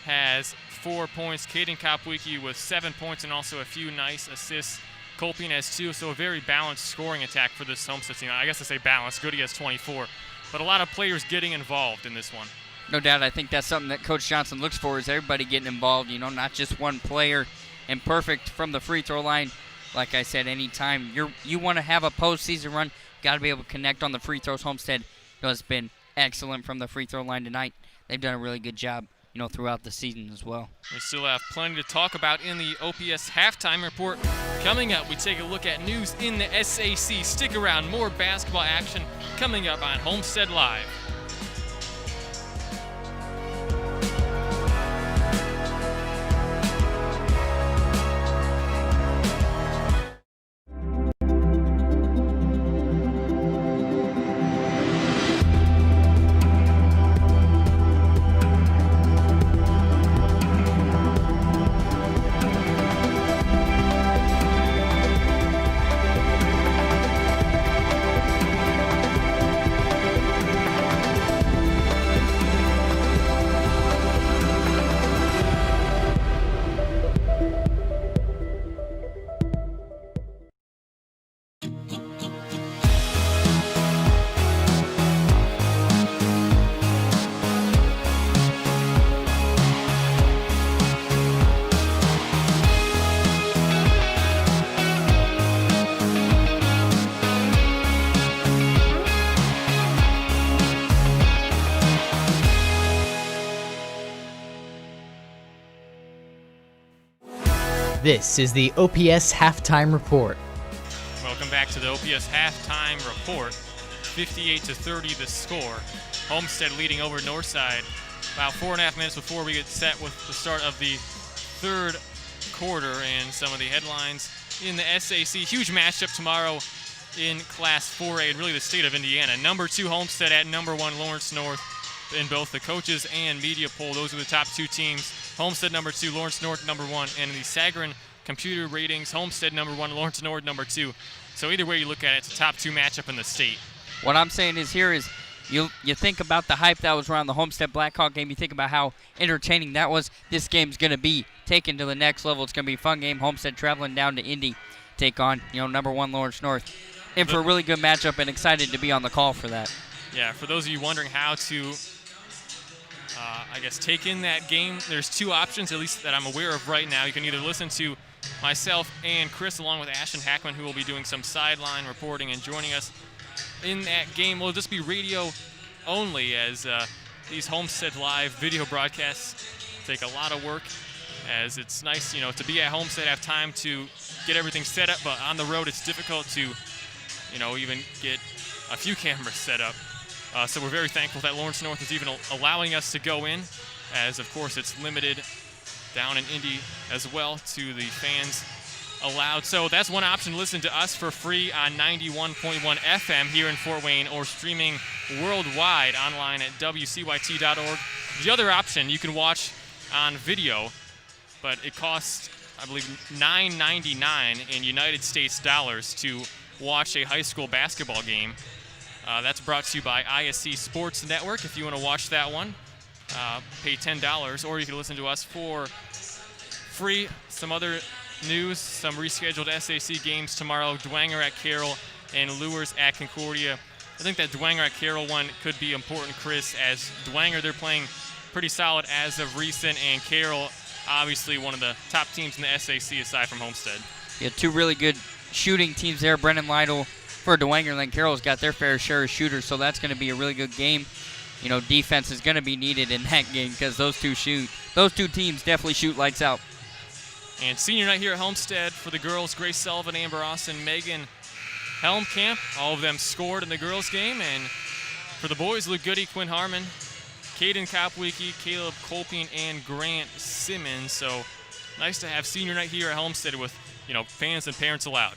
has 4 points. Caden Kopwicki with 7 points and also a few nice assists. Colpin has 2, so a very balanced scoring attack for this Homestead team. I guess I say balanced. Goody has 24, but a lot of players getting involved in this one. No doubt, I think that's something that Coach Johnson looks for, is everybody getting involved, not just one player. And perfect from the free throw line. Like I said, anytime you want to have a postseason run, got to be able to connect on the free throws. Homestead has been excellent from the free throw line tonight. They've done a really good job, throughout the season as well. We still have plenty to talk about in the OPS halftime report. Coming up, we take a look at news in the SAC. Stick around, more basketball action coming up on Homestead Live. This is the OPS Halftime Report. Welcome back to the OPS halftime report. 58-30 the score. Homestead leading over Northside. About 4.5 minutes before we get set with the start of the third quarter, and some of the headlines in the SAC. Huge matchup tomorrow in Class 4A, and really the state of Indiana. Number 2 Homestead at number 1 Lawrence North in both the coaches and media poll. Those are the top 2 teams. Homestead number 2, Lawrence North number 1, and in the Sagarin computer ratings, Homestead number 1, Lawrence North number 2. So either way you look at it, it's a top 2 matchup in the state. What I'm saying is you think about the hype that was around the Homestead Blackhawk game. You think about how entertaining that was. This game's going to be taken to the next level. It's going to be a fun game. Homestead traveling down to Indy, take on number 1 Lawrence North. And for a really good matchup, and excited to be on the call for that. Yeah, for those of you wondering how to take in that game, there's 2 options, at least that I'm aware of right now. You can either listen to myself and Chris along with Ashton Hackman, who will be doing some sideline reporting and joining us in that game. Will just be radio only, as these Homestead Live video broadcasts take a lot of work, as it's nice, to be at Homestead, have time to get everything set up, but on the road it's difficult to, even get a few cameras set up. So we're very thankful that Lawrence North is even allowing us to go in, as of course it's limited down in Indy as well to the fans allowed. So that's one option. Listen to us for free on 91.1 FM here in Fort Wayne, or streaming worldwide online at WCYT.org. The other option, you can watch on video, but it costs, I believe, $9.99 in United States dollars to watch a high school basketball game. That's brought to you by ISC Sports Network. If you want to watch that one, pay $10, or you can listen to us for free. Some other news, some rescheduled SAC games tomorrow: Dwenger at Carroll and Lures at Concordia. I think that Dwenger at Carroll one could be important, Chris, as Dwenger, they're playing pretty solid as of recent, and Carroll, obviously one of the top teams in the SAC aside from Homestead. Yeah, two really good shooting teams there. Brendan Lytle for Dwenger, and then Carroll's got their fair share of shooters, so that's going to be a really good game. Defense is going to be needed in that game because those two teams definitely shoot lights out. And senior night here at Homestead for the girls: Grace Sullivan, Amber Austin, Megan Helmkamp. All of them scored in the girls game. And for the boys, Luke Goody, Quinn Harmon, Caden Kopwicki, Caleb Kolping, and Grant Simmons. So nice to have senior night here at Homestead with, fans and parents allowed.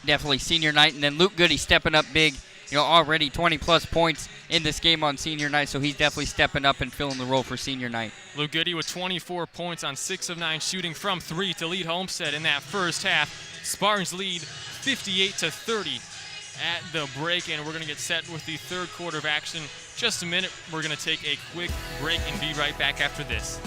Definitely senior night. And then Luke Goody stepping up big, already 20-plus points in this game on senior night, so he's definitely stepping up and filling the role for senior night. Luke Goody with 24 points on 6 of 9 shooting from 3 to lead Homestead in that first half. Spartans lead 58-30 at the break, and we're going to get set with the third quarter of action. Just a minute, we're going to take a quick break and be right back after this.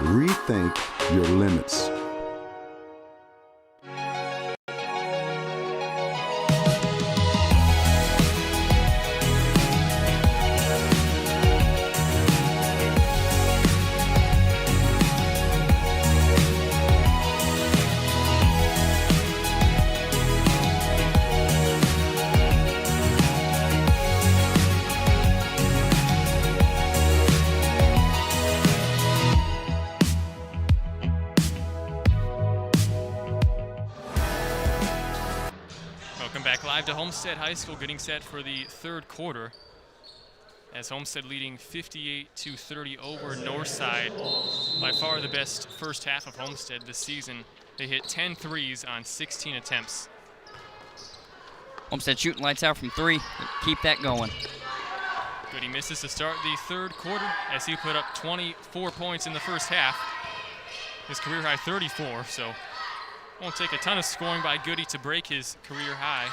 Rethink your limits. Live to Homestead High School, getting set for the third quarter, as Homestead leading 58-30 over Northside. By far the best first half of Homestead this season. They hit 10 threes on 16 attempts. Homestead shooting lights out from 3. Keep that going. Goody misses to start the third quarter as he put up 24 points in the first half. His career high 34, so won't take a ton of scoring by Goody to break his career high.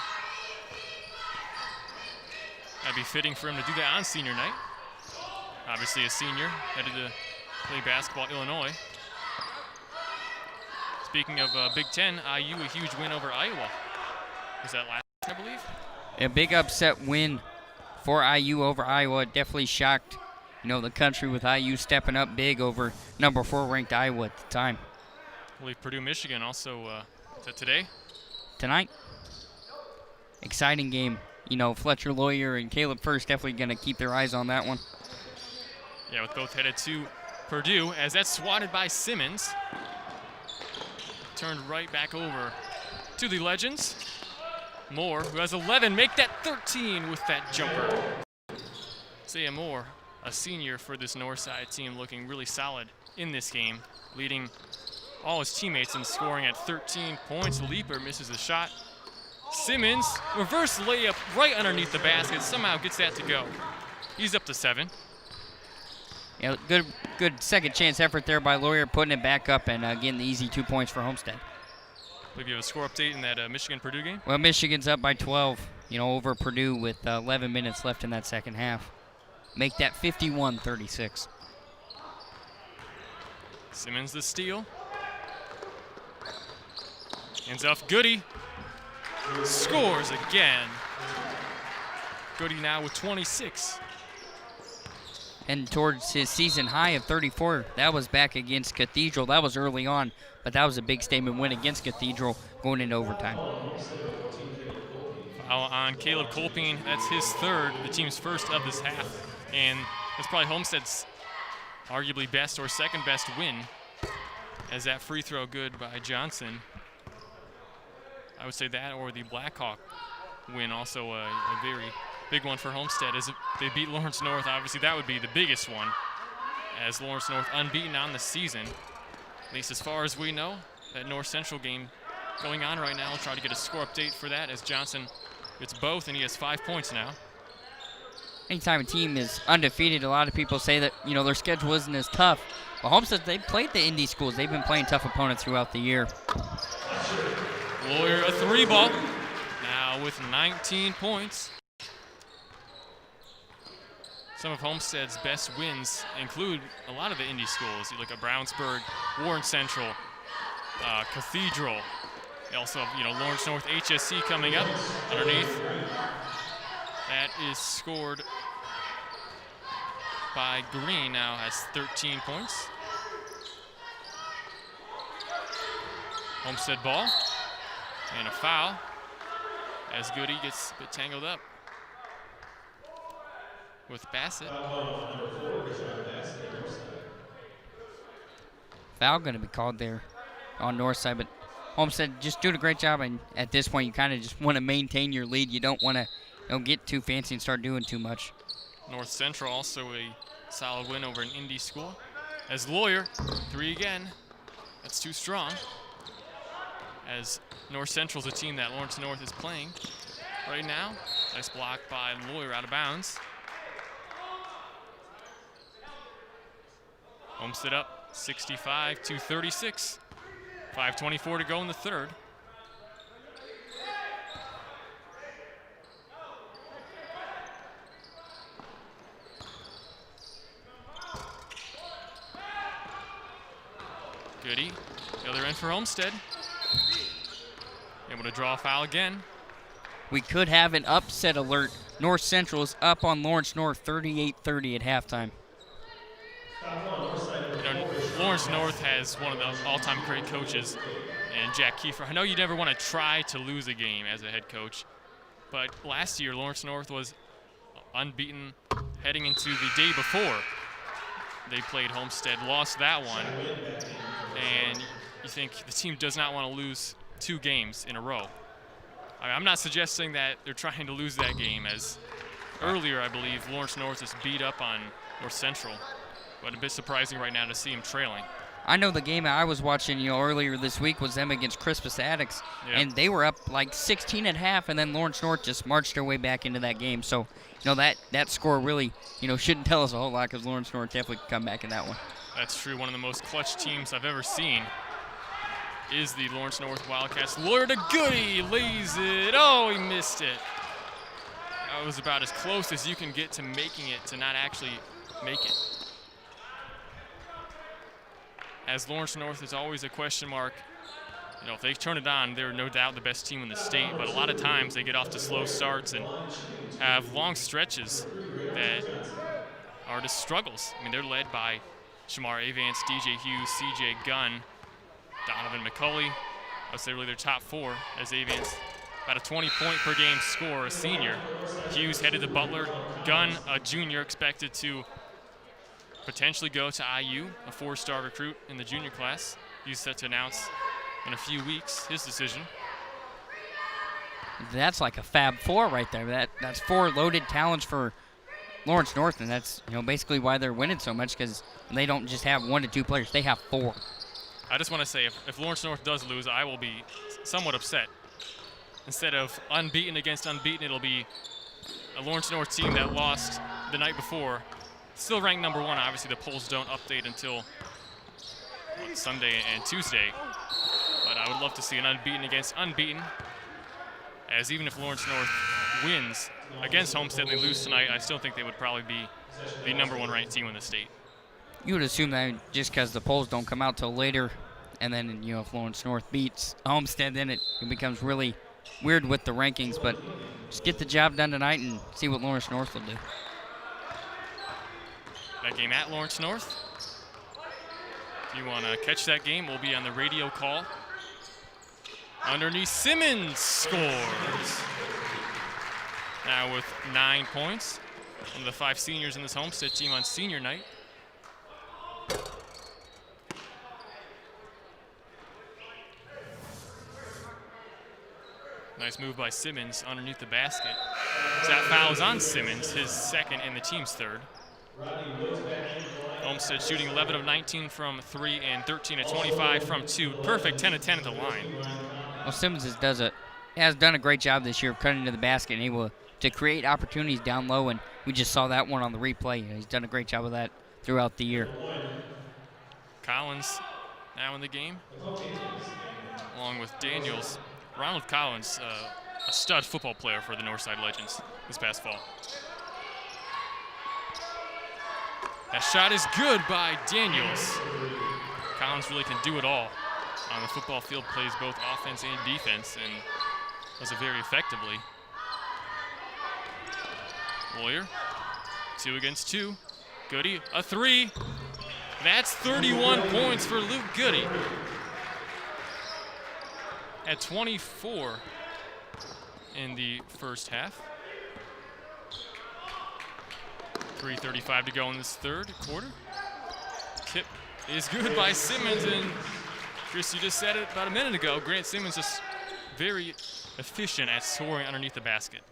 That'd be fitting for him to do that on senior night. Obviously a senior, headed to play basketball at Illinois. Speaking of Big Ten, IU a huge win over Iowa. Was that last, I believe? A big upset win for IU over Iowa. It definitely shocked, the country with IU stepping up big over number 4 ranked Iowa at the time. I believe Purdue, Michigan also today? Tonight. Exciting game. Fletcher Lawyer and Caleb First definitely going to keep their eyes on that one. Yeah, with both headed to Purdue, as that's swatted by Simmons. Turned right back over to the Legends. Moore, who has 11, make that 13 with that jumper. Isaiah Moore, a senior for this Northside team, looking really solid in this game, leading all his teammates in scoring at 13 points. Leaper misses the shot. Simmons, reverse layup right underneath the basket, somehow gets that to go. He's up to 7. Yeah, good second chance effort there by Lawyer, putting it back up and getting the easy 2 points for Homestead. I believe you have a score update in that Michigan-Purdue game? Well, Michigan's up by 12, over Purdue with 11 minutes left in that second half. make that 51-36. Simmons the steal. Hands off Goody. Scores again. Goody now with 26. And towards his season high of 34. That was back against Cathedral. That was early on, but that was a big statement win against Cathedral going into overtime. Foul on Caleb Colpine. That's his third, the team's first of this half. And that's probably Homestead's arguably best or second best win, as that free throw good by Johnson. I would say that or the Blackhawk win, also a very big one for Homestead. As they beat Lawrence North, obviously that would be the biggest one, as Lawrence North unbeaten on the season, at least as far as we know. That North Central game going on right now. We'll try to get a score update for that, as Johnson gets both, and he has 5 points now. Anytime a team is undefeated, a lot of people say that, you know, their schedule isn't as tough. But Homestead, they played the indie schools. They've been playing tough opponents throughout the year. Lawyer a three ball, now with 19 points. Some of Homestead's best wins include a lot of the indie schools. You look at Brownsburg, Warren Central, Cathedral. They also have, you know, Lawrence North HSC coming up underneath. That is scored by Green, now has 13 points. Homestead ball and a foul as Goody gets a bit tangled up with Bassett. Foul going to be called there on north side, but Homestead just doing a great job, and at this point you kind of just want to maintain your lead. You don't want to get too fancy and start doing too much. North Central also a solid win over an indie school. As Lawyer, three again. That's too strong. As North Central's a team that Lawrence North is playing right now. Nice block by Lawyer out of bounds. Homestead up 65-36. 5:24 to go in the third. Goody, the other end for Homestead. Able to draw a foul again. We could have an upset alert. North Central is up on Lawrence North 38-30 at halftime. You know, Lawrence North has one of the all-time great coaches, and Jack Kiefer. I know you never want to try to lose a game as a head coach, but last year Lawrence North was unbeaten heading into the day before they played Homestead, lost that one, and you think the team does not want to lose 2 games in a row. I'm not suggesting that they're trying to lose that game, as earlier I believe Lawrence North is beat up on North Central, but a bit surprising right now to see him trailing. I know the game I was watching, you know, earlier this week was them against Crispus Attucks, and they were up like 16 at half, and then Lawrence North just marched their way back into that game. So, you know, that score really, you know, shouldn't tell us a whole lot, because Lawrence North definitely could come back in that one. That's true. One of the most clutch teams I've ever seen is the Lawrence North Wildcats. Lawyer to Goody, lays it. Oh, he missed it. That was about as close as you can get to making it, to not actually make it. As Lawrence North is always a question mark. You know, if they turn it on, they're no doubt the best team in the state, but a lot of times they get off to slow starts and have long stretches that are just struggles. I mean, they're led by Shamar Avance, DJ Hughes, CJ Gunn, Donovan McCulley. I would say really their top 4, as Avance about a 20-point per game scorer, a senior. Hughes headed to Butler. Gunn, a junior, expected to potentially go to IU, a 4-star recruit in the junior class. He's set to announce in a few weeks his decision. That's like a Fab 4 right there. That's 4 loaded talents for Lawrence North, and that's, you know, basically why they're winning so much, because they don't just have 1 to 2 players. They have 4. I just want to say, if Lawrence North does lose, I will be somewhat upset. Instead of unbeaten against unbeaten, it'll be a Lawrence North team that lost the night before. Still ranked number 1. Obviously, the polls don't update until Sunday and Tuesday. But I would love to see an unbeaten against unbeaten, as even if Lawrence North wins against Homestead and they lose tonight, I still think they would probably be the #1 ranked team in the state. You would assume that just because the polls don't come out till later, and then, you know, if Lawrence North beats Homestead, then it becomes really weird with the rankings. But just get the job done tonight and see what Lawrence North will do. That game at Lawrence North. If you want to catch that game, we'll be on the radio call. Underneath, Simmons scores. Now with 9 points. One of the 5 seniors in this Homestead team on senior night. Nice move by Simmons underneath the basket. So that foul is on Simmons, his second and the team's third. Homestead shooting 11 of 19 from 3 and 13 of 25 from 2. Perfect 10 of 10 at the line. Well, Simmons has done a great job this year of cutting to the basket and able to create opportunities down low, and we just saw that one on the replay. He's done a great job of that throughout the year. Collins now in the game, along with Daniels. Ronald Collins, a stud football player for the Northside Legends this past fall. That shot is good by Daniels. Collins really can do it all on the football field, plays both offense and defense, and does it very effectively. Lawyer, 2 against 2. Goody, a 3. That's 31 points for Luke Goody. At 24 in the first half. 3:35 to go in this third quarter. Tip is good by Simmons, and Chris, you just said it about a minute ago. Grant Simmons is very efficient at scoring underneath the basket.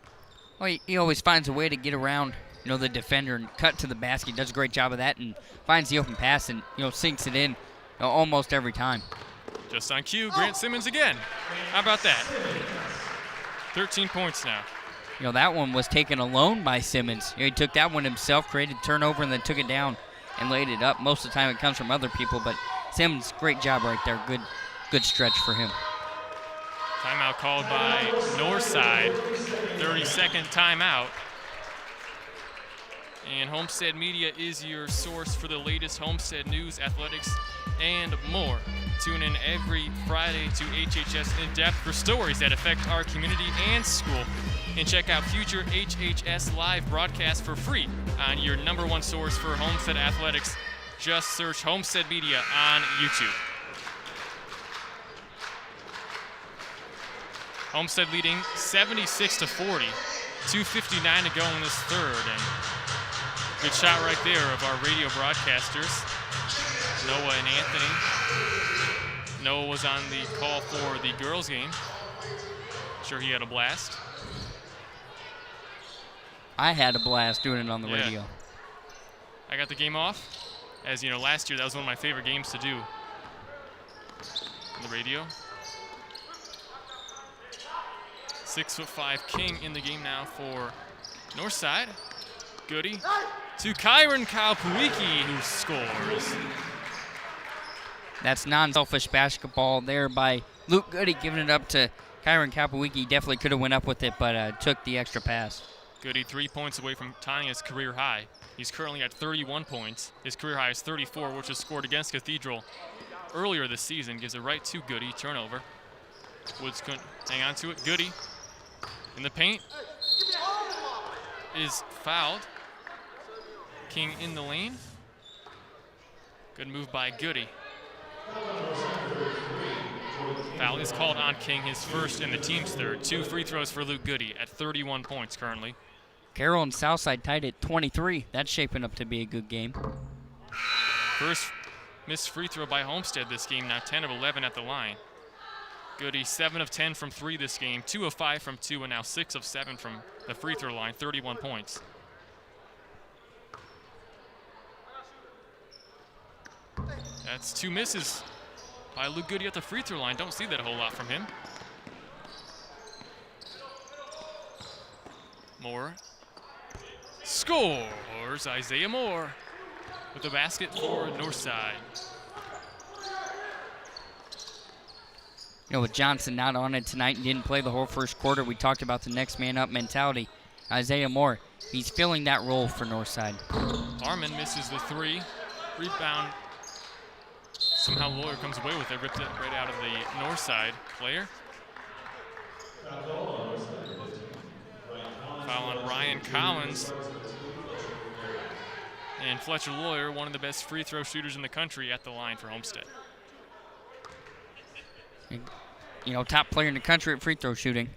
Well, he always finds a way to get around, you know, the defender and cut to the basket. He does a great job of that and finds the open pass and, you know, sinks it in, you know, almost every time. Just on cue, Grant Simmons again. How about that? 13 points now. You know, that one was taken alone by Simmons. You know, he took that one himself, created turnover, and then took it down and laid it up. Most of the time it comes from other people, but Simmons, great job right there. Good stretch for him. Timeout called by Northside. 30-second timeout. And Homestead Media is your source for the latest Homestead news, athletics, and more. Tune in every Friday to HHS In Depth for stories that affect our community and school. And check out future HHS live broadcasts for free on your #1 source for Homestead athletics. Just search Homestead Media on YouTube. Homestead leading 76-40. 2:59 to go in this third. And good shot right there of our radio broadcasters, Noah and Anthony. Noah was on the call for the girls' game. Sure, he had a blast. I had a blast doing it on the radio. I got the game off. As you know, last year that was one of my favorite games to do on the radio. 6'5" King in the game now for Northside. Goody to Kyron Kalpuiki, who scores. That's non-selfish basketball there by Luke Goody, giving it up to Kyron Kalpuiki. Definitely could have went up with it, but took the extra pass. Goody 3 points away from tying his career high. He's currently at 31 points. His career high is 34, which was scored against Cathedral earlier this season. Gives it right to Goody. Turnover. Woods couldn't hang on to it. Goody in the paint is fouled. King in the lane. Good move by Goody. Foul is called on King, his first and the team's third. 2 free throws for Luke Goody at 31 points currently. Carroll and Southside tied at 23. That's shaping up to be a good game. First missed free throw by Homestead this game, now 10 of 11 at the line. Goody 7 of 10 from 3 this game, 2 of 5 from 2, and now 6 of 7 from the free throw line, 31 points. That's 2 misses by Luke Goody at the free throw line. Don't see that a whole lot from him. Moore scores. Isaiah Moore with the basket for Northside. You with Johnson not on it tonight and didn't play the whole first quarter, we talked about the next man up mentality. Isaiah Moore, he's filling that role for Northside. Harmon misses the three. Rebound. Somehow Lawyer comes away with it, ripped it right out of the Northside player. Foul on Ryan Collins. And Fletcher Lawyer, one of the best free throw shooters in the country, at the line for Homestead. Top player in the country at free throw shooting.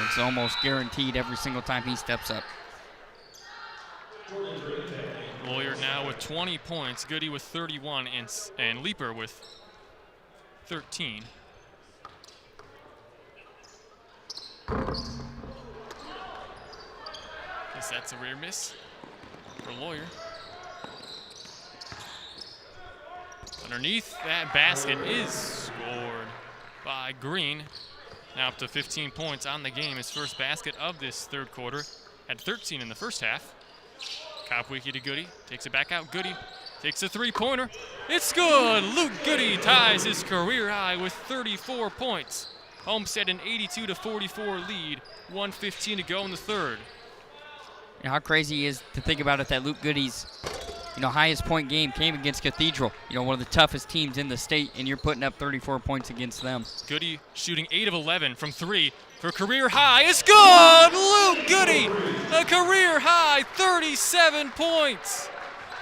It's almost guaranteed every single time he steps up. Lawyer now with 20 points, Goody with 31, and Leaper with 13. Guess that's a rear miss for Lawyer. Underneath that basket is scored by Green. Now up to 15 points on the game, his first basket of this third quarter. Had 13 in the first half. Kopwicki to Goody, takes it back out. Goody takes a three-pointer. It's good! Luke Goody ties his career high with 34 points. Homestead an 82-44 lead, 1:15 to go in the third. How crazy is to think about it that Luke Goody's highest point game came against Cathedral, one of the toughest teams in the state, and you're putting up 34 points against them. Goody shooting 8 of 11 from 3 for career high. It's good! Luke Goody, a career high 37 points.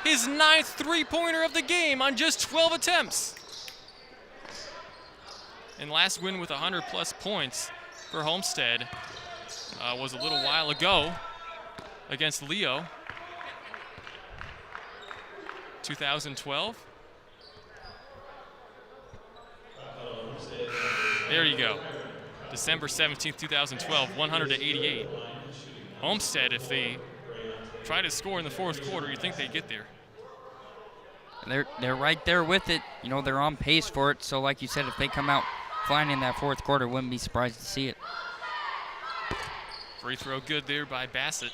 His 9th three-pointer of the game on just 12 attempts. And last win with 100-plus points for Homestead was a little while ago against Leo. 2012. There you go. December 17th, 2012, 100-88. Homestead, if they try to score in the fourth quarter, you'd think they'd get there. They're right there with it. They're on pace for it. So like you said, if they come out flying in that fourth quarter, wouldn't be surprised to see it. Free throw good there by Bassett.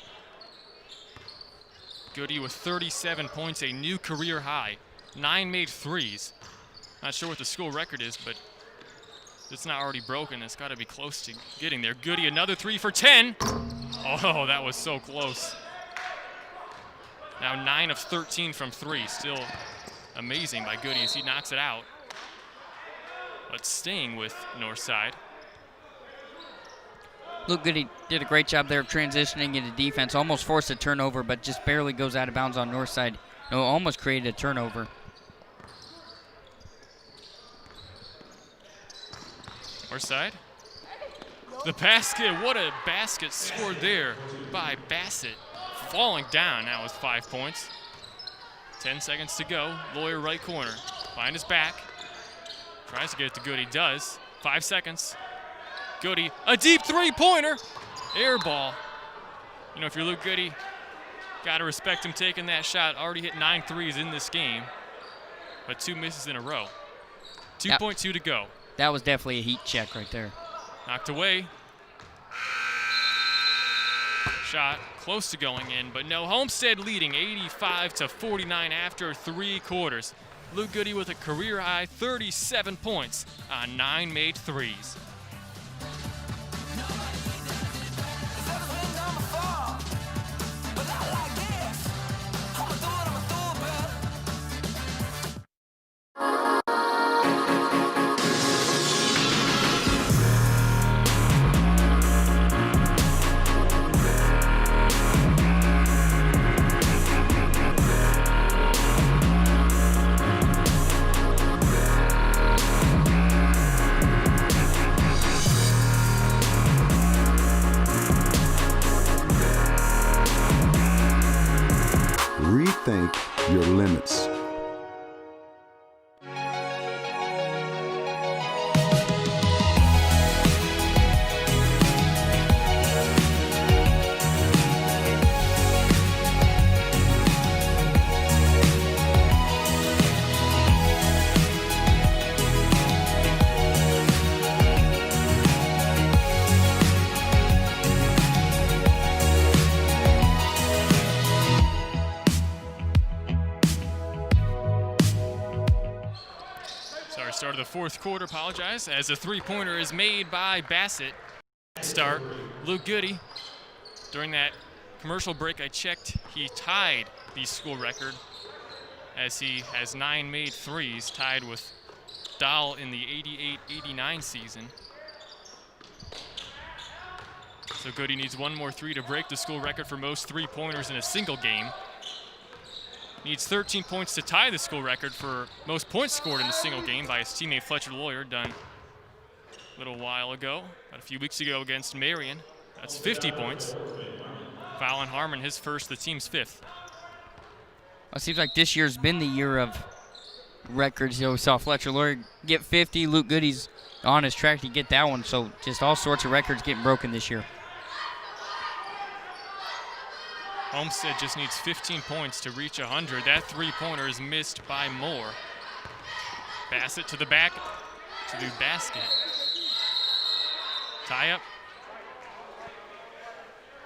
Goody with 37 points, a new career high. 9 made threes. Not sure what the school record is, but it's not already broken. It's got to be close to getting there. Goody, another 3 for 10. Oh, that was so close. Now 9 of 13 from 3. Still amazing by Goody as he knocks it out. But staying with Northside. Luke Goody did a great job there of transitioning into defense. Almost forced a turnover, but just barely goes out of bounds on Northside. Almost created a turnover. Northside. The basket. What a basket scored there by Bassett. Falling down now with 5 points. 10 seconds to go. Lawyer right corner. Behind his back. Tries to get it to Goody. Does. 5 seconds. Goody, a deep three-pointer. Air ball. If you're Luke Goody, got to respect him taking that shot. Already hit 9 threes in this game, but 2 misses in a row. 2.2 to go. That was definitely a heat check right there. Knocked away. Shot close to going in, but no. Homestead leading 85-49 after 3 quarters. Luke Goody with a career-high 37 points on 9 made threes. Sorry, start of the fourth quarter, apologize, as a three-pointer is made by Bassett. Start, Luke Goody. During that commercial break I checked, he tied the school record as he has 9 made threes, tied with Dahl in the 88-89 season. So Goody needs one more three to break the school record for most three-pointers in a single game. Needs 13 points to tie the school record for most points scored in a single game by his teammate Fletcher Lawyer, done a little while ago, about a few weeks ago against Marion. That's 50 points. Fallon Harmon, his first, the team's 5th. It seems like this year's been the year of records. You know, we saw Fletcher Lawyer get 50. Luke Goody's on his track to get that one. So just all sorts of records getting broken this year. Homestead just needs 15 points to reach 100. That three-pointer is missed by Moore. Bassett to the back, to the basket. Tie up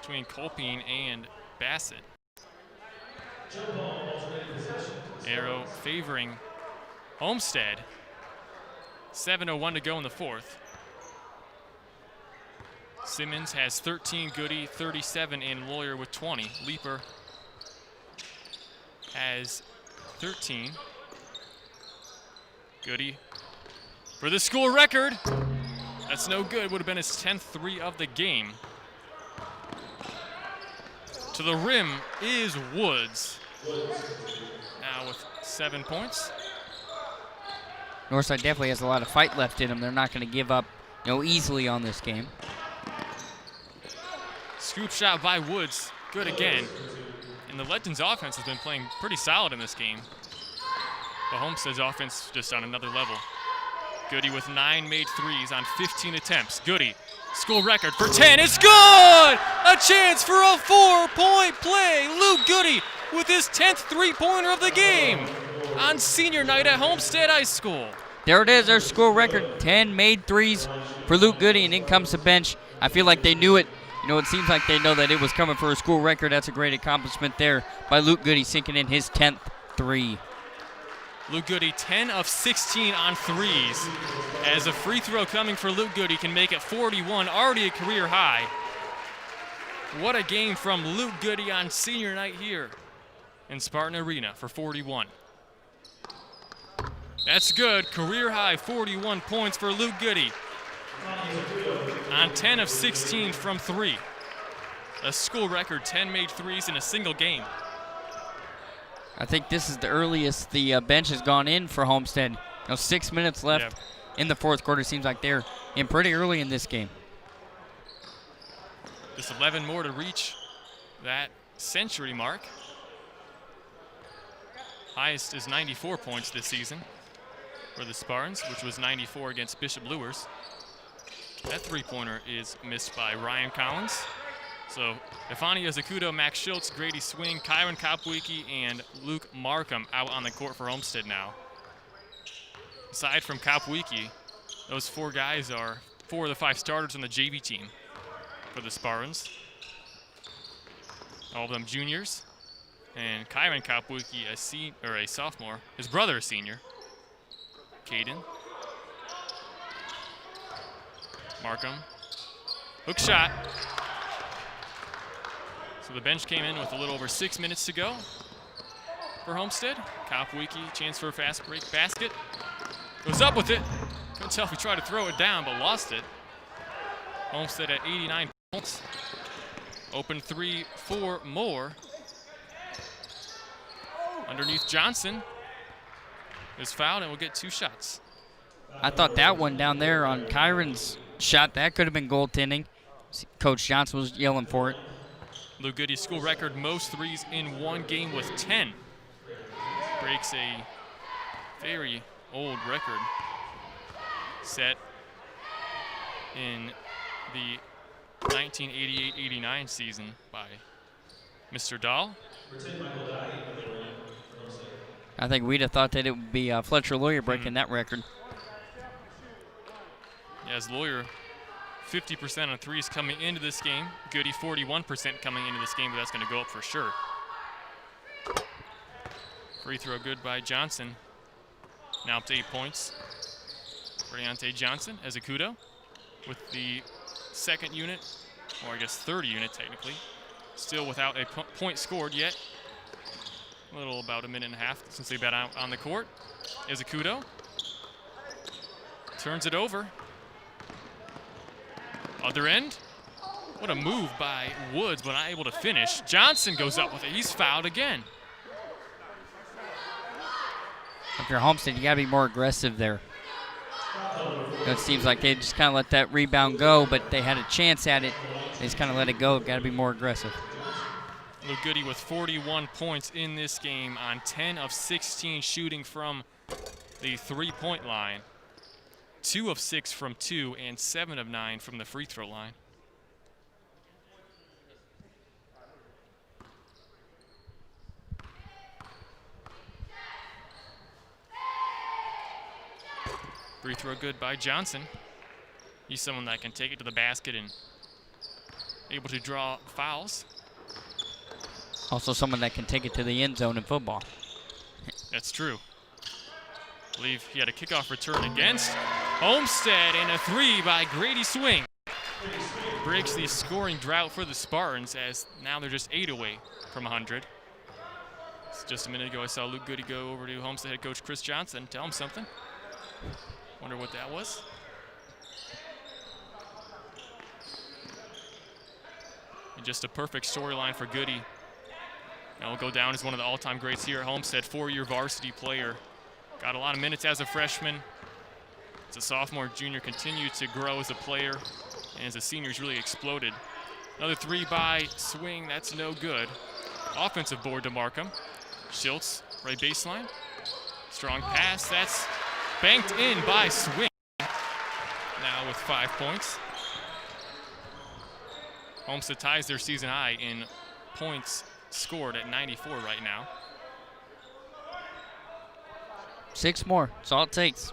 between Colpine and Bassett. Arrow favoring Homestead. 7:01 to go in the fourth. Simmons has 13, Goody 37, and Lawyer with 20. Leaper has 13. Goody for the school record. That's no good. Would have been his 10th three of the game. To the rim is Woods. Now with 7 points. Northside definitely has a lot of fight left in them. They're not going to give up, easily on this game. Scoop shot by Woods. Good again. And the Legends offense has been playing pretty solid in this game. But Homestead's offense just on another level. Goody with 9 made threes on 15 attempts. Goody, school record for 10. It's good! A chance for a 4-point play. Luke Goody with his 10th three-pointer of the game on senior night at Homestead High School. There it is, their school record. 10 made threes for Luke Goody, and in comes the bench. I feel like they knew it. It seems like they know that it was coming for a school record. That's a great accomplishment there by Luke Goody, sinking in his 10th three. Luke Goody 10 of 16 on threes. As a free throw coming for Luke Goody can make it 41, already a career high. What a game from Luke Goody on senior night here in Spartan Arena for 41. That's good, career high 41 points for Luke Goody on 10 of 16 from 3. A school record 10 made threes in a single game. I think this is the earliest the bench has gone in for Homestead. 6 minutes left in the fourth quarter. Seems like they're in pretty early in this game. Just 11 more to reach that century mark. Highest is 94 points this season for the Spartans, which was 94 against Bishop Luers. That three-pointer is missed by Ryan Collins. So Efania Zakuto, Max Schultz, Grady Swing, Kyron Kopwicki, and Luke Markham out on the court for Homestead now. Aside from Kopwicki, those 4 guys are 4 of the 5 starters on the JV team for the Spartans. All of them juniors. And Kyron Kopwicki, a sophomore. His brother a senior. Caden. Markham. Hook shot. So the bench came in with a little over 6 minutes to go for Homestead. Kopwicki, chance for a fast break basket. Goes up with it. Couldn't tell if he tried to throw it down, but lost it. Homestead at 89 points. Open 3 for Moore. Underneath Johnson is fouled and will get 2 shots. I thought that one down there on Kyron's shot, that could have been goaltending. Coach Johnson was yelling for it. Luke Goody's school record, most threes in one game with 10. Breaks a very old record set in the 1988-89 season by Mr. Dahl. I think we'd have thought that it would be Fletcher Lawyer breaking that record. As Lawyer, 50% on threes coming into this game. Goody 41% coming into this game, but that's going to go up for sure. Free throw good by Johnson. Now up to 8 points. Briante Johnson as Akudo with the second unit, or I guess third unit technically. Still without a point scored yet. A little about a minute and a half since they've been out on the court. Is Akudo. Turns it over. Other end. What a move by Woods, but not able to finish. Johnson goes up with it. He's fouled again. If you're Homestead, you got to be more aggressive there. It seems like they just kind of let that rebound go, but they had a chance at it. They just kind of let it go. Got to be more aggressive. Luke Goody with 41 points in this game on 10 of 16 shooting from the three-point line. 2 of 6 from 2 and 7 of 9 from the free throw line. Free throw good by Johnson. He's someone that can take it to the basket and able to draw fouls. Also someone that can take it to the end zone in football. That's true. I believe he had a kickoff return against Homestead, and a three by Grady Swing. Breaks the scoring drought for the Spartans, as now they're just 8 away from 100. Just a minute ago I saw Luke Goody go over to Homestead head coach Chris Johnson, tell him something. Wonder what that was. And just a perfect storyline for Goody. Now will go down as one of the all-time greats here at Homestead, 4-year varsity player. Got a lot of minutes as a freshman. As a sophomore, junior, continued to grow as a player. And as a senior, he's really exploded. Another three by Swing, that's no good. Offensive board to Markham. Schultz, right baseline. Strong pass, that's banked in by Swing. Now with 5 points. Homestead ties their season high in points scored at 94 right now. 6 more, that's all it takes.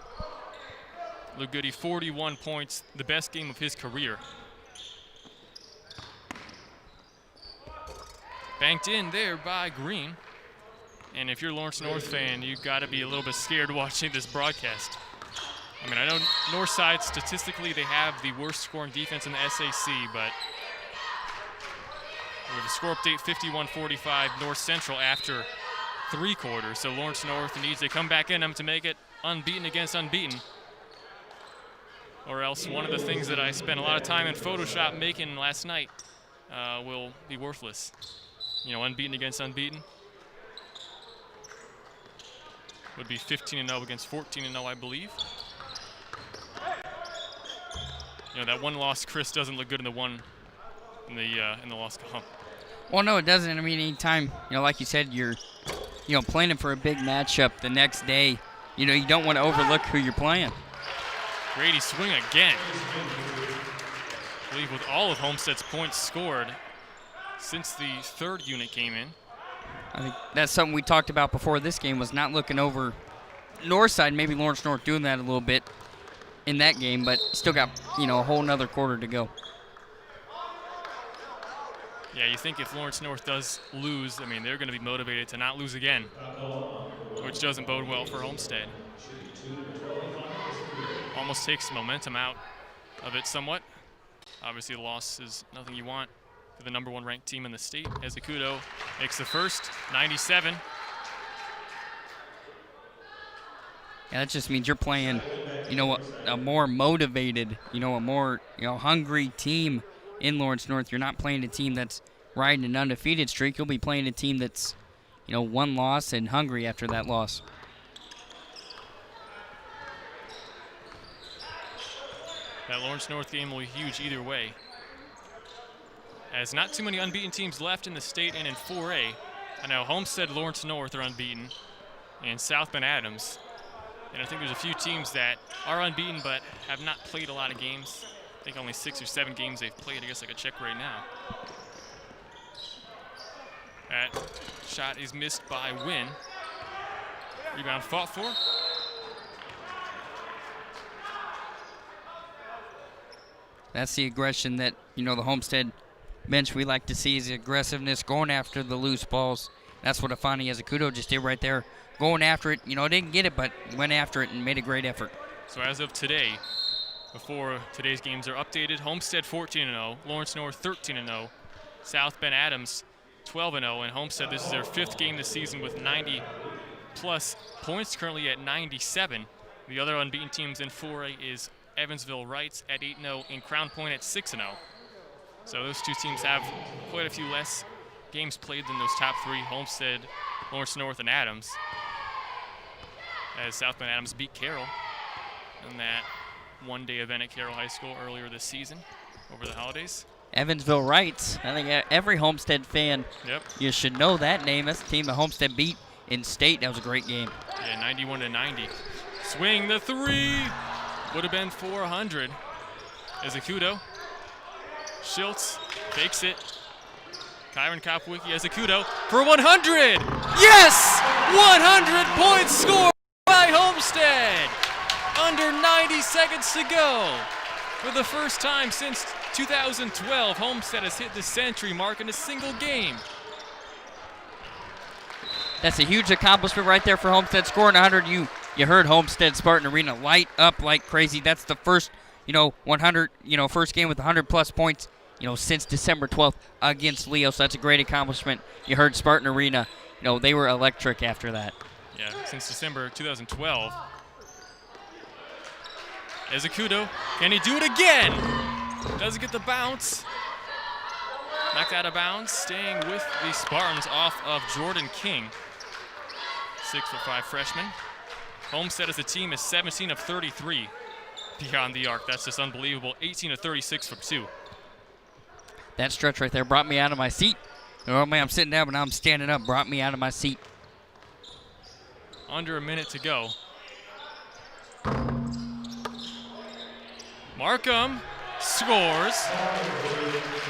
Luke Goody, 41 points, the best game of his career. Banked in there by Green. And if you're a Lawrence North fan, you've got to be a little bit scared watching this broadcast. I mean, I know Northside, statistically, they have the worst scoring defense in the SAC, but we have a score update, 51-45 North Central after 3 quarters. So Lawrence North needs to come back in them to make it unbeaten against unbeaten. Or else one of the things that I spent a lot of time in Photoshop making last night will be worthless. You know, unbeaten against unbeaten would be 15-0 against 14-0, I believe. You know, that one loss, Chris, doesn't look good in the one in the loss column. Well, no, it doesn't. I mean, anytime, you know, like you said, you're, you know, planning for a big matchup the next day, you know, you don't want to overlook who you're playing. Grady Swing again. I believe with all of Homestead's points scored since the third unit came in. I think that's something we talked about before this game, was not looking over Northside. Maybe Lawrence North doing that a little bit in that game, but still got, you know, a whole nother quarter to go. Yeah, you think if Lawrence North does lose, I mean, they're going to be motivated to not lose again, which doesn't bode well for Homestead. Almost takes the momentum out of it somewhat. Obviously, the loss is nothing you want for the #1 ranked team in the state, as Akudo makes the first, 97. Yeah, that just means you're playing, you know, a more motivated, you know, a more, you know, hungry team in Lawrence North. You're not playing a team that's riding an undefeated streak. You'll be playing a team that's, you know, 1 loss and hungry after that loss. That Lawrence North game will be huge either way, as not too many unbeaten teams left in the state and in 4A. I know Homestead, Lawrence North are unbeaten, and South Bend Adams. And I think there's a few teams that are unbeaten but have not played a lot of games. I think only 6 or 7 games they've played. I guess I could check right now. That shot is missed by Wynn. Rebound fought for. That's the aggression that, you know, the Homestead bench we like to see, is the aggressiveness, going after the loose balls. That's what Afani Azakudo just did right there, going after it. You know, didn't get it, but went after it and made a great effort. So as of today, before today's games are updated, Homestead 14-0, Lawrence North 13-0, South Bend Adams 12-0, and Homestead, this is their 5th game this season with 90-plus points, currently at 97. The other unbeaten teams in 4A is Evansville Wrights at 8-0 and Crown Point at 6-0. So those two teams have quite a few less games played than those top 3, Homestead, Lawrence North, and Adams, as South Bend Adams beat Carroll in that one-day event at Carroll High School earlier this season over the holidays. Evansville Wrights. I think every Homestead fan, you should know that name. That's the team that Homestead beat in state. That was a great game. Yeah, 91-90. Swing the 3. Would have been 400. Ezecudo. Schultz fakes it. Kyron Kopwicki, Ezecudo for 100. Yes! 100 points scored by Homestead. Under 90 seconds to go. For the first time since 2012, Homestead has hit the century mark in a single game. That's a huge accomplishment right there for Homestead, scoring 100. You heard Homestead Spartan Arena light up like crazy. That's the first, 100, first game with 100-plus points, since December 12th against Leo. So that's a great accomplishment. You heard Spartan Arena, they were electric after that. Yeah, since December 2012. Ezecudo, can he do it again? Doesn't get the bounce. Knocked out of bounds, staying with the Spartans off of Jordan King. 6'5" freshman. Homestead as a team is 17 of 33 beyond the arc. That's just unbelievable. 18 of 36 from 2. That stretch right there brought me out of my seat. Normally I'm sitting down, but now I'm standing up. Brought me out of my seat. Under a minute to go. Markham scores.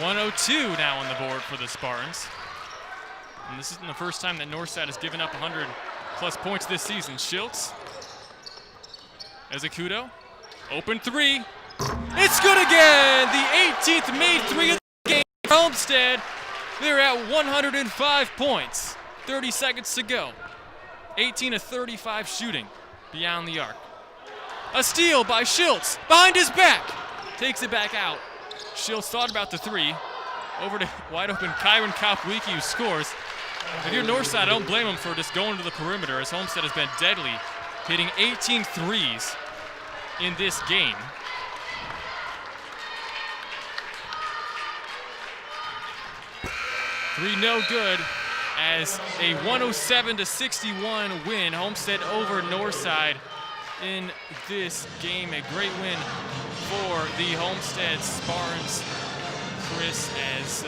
102 now on the board for the Spartans. And this isn't the first time that Northside has given up 100-plus points this season. Schultz. Ezecudo. Open 3. It's good again! The 18th made 3 of the game for Homestead. They're at 105 points. 30 seconds to go. 18 of 35 shooting beyond the arc. A steal by Schultz, behind his back. Takes it back out. Schultz thought about the 3. Over to wide open Kyron Kopwicki, who scores. If you're Northside, I don't blame him for just going to the perimeter, as Homestead has been deadly, hitting 18 threes in this game. Three no good, as a 107-61 win. Homestead over Northside in this game. A great win for the Homestead Spartans. Chris, as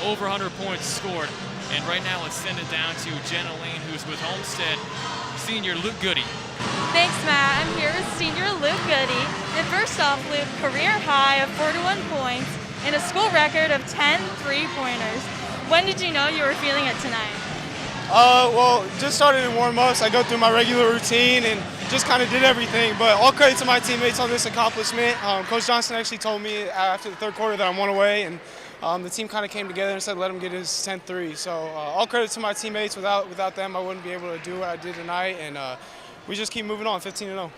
over 100 points scored. And right now let's send it down to Jenna Lane, who's with Homestead senior Luke Goody. Thanks, Matt. I'm here with senior Luke Goody. And first off, Luke, career high of 41 points and a school record of 10 three-pointers. When did you know you were feeling it tonight? Well, just started in warm-ups. I go through my regular routine and just kind of did everything. But all credit to my teammates on this accomplishment. Coach Johnson actually told me after the third quarter that I'm one away, and the team kind of came together and said let him get his 10th three. So all credit to my teammates. Without them, I wouldn't be able to do what I did tonight. And we just keep moving on, 15-0.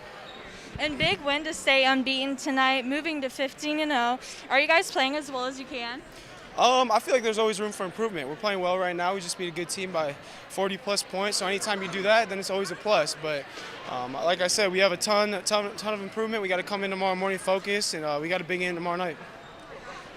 And big win to stay unbeaten tonight, moving to 15-0. Are you guys playing as well as you can? I feel like there's always room for improvement. We're playing well right now. We just beat a good team by 40-plus points. So anytime you do that, then it's always a plus. But like I said, we have a ton of improvement. We got to come in tomorrow morning focused, and we got a big game tomorrow night.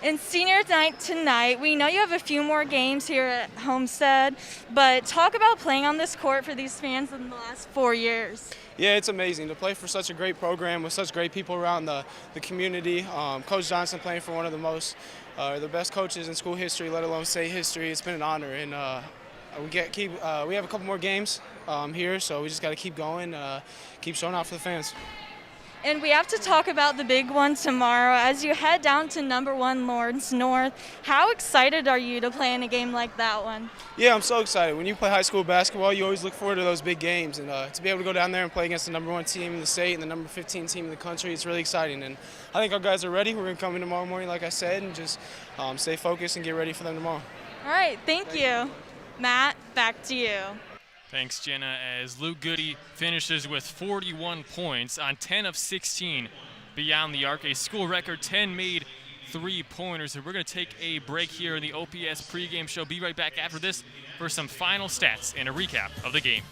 And senior night tonight, we know you have a few more games here at Homestead, but talk about playing on this court for these fans in the last 4 years. Yeah, it's amazing to play for such a great program with such great people around the community. Coach Johnson playing for one of the best coaches in school history, let alone state history. It's been an honor, and we have a couple more games here, so we just got to keep going, keep showing out for the fans. And we have to talk about the big one tomorrow as you head down to #1 Lawrence North. How excited are you to play in a game like that one? Yeah, I'm so excited. When you play high school basketball, you always look forward to those big games. And to be able to go down there and play against the #1 team in the state and the #15 team in the country, it's really exciting. And I think our guys are ready. We're going to come in tomorrow morning, like I said, and just stay focused and get ready for them tomorrow. All right, thank you. Matt, back to you. Thanks, Jenna, as Luke Goody finishes with 41 points on 10 of 16 beyond the arc, a school record 10 made three-pointers. And we're going to take a break here in the OPS pregame show. Be right back after this for some final stats and a recap of the game.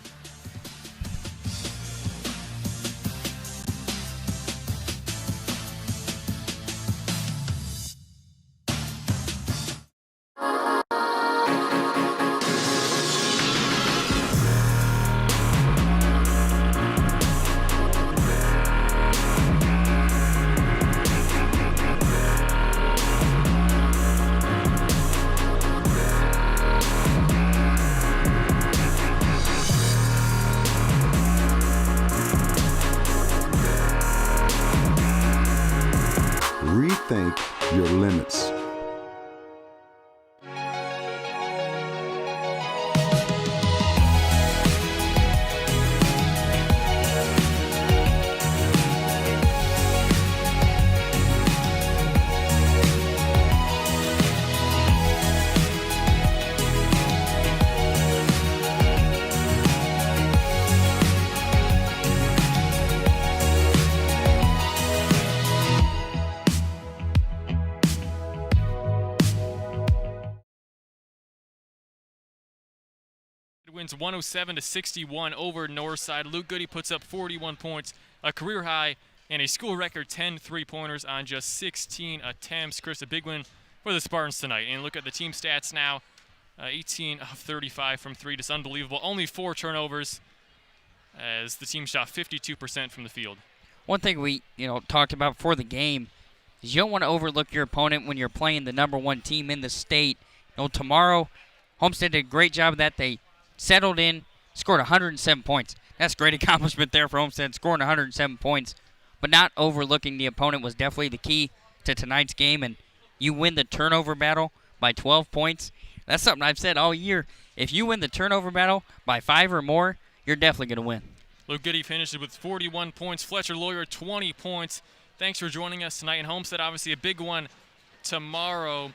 Rethink your limits. Wins 107-61 over Northside. Luke Goody puts up 41 points, a career high, and a school record 10 three-pointers on just 16 attempts. Chris, a big win for the Spartans tonight. And look at the team stats now. 18 of 35 from three, just unbelievable. Only 4 turnovers as the team shot 52% from the field. One thing we talked about before the game is you don't want to overlook your opponent when you're playing the #1 team in the state. Tomorrow, Homestead did a great job of that. They settled in, scored 107 points. That's a great accomplishment there for Homestead, scoring 107 points. But not overlooking the opponent was definitely the key to tonight's game, and you win the turnover battle by 12 points. That's something I've said all year. If you win the turnover battle by 5 or more, you're definitely going to win. Luke Goody finishes with 41 points. Fletcher Lawyer, 20 points. Thanks for joining us tonight. And Homestead, obviously a big one tomorrow.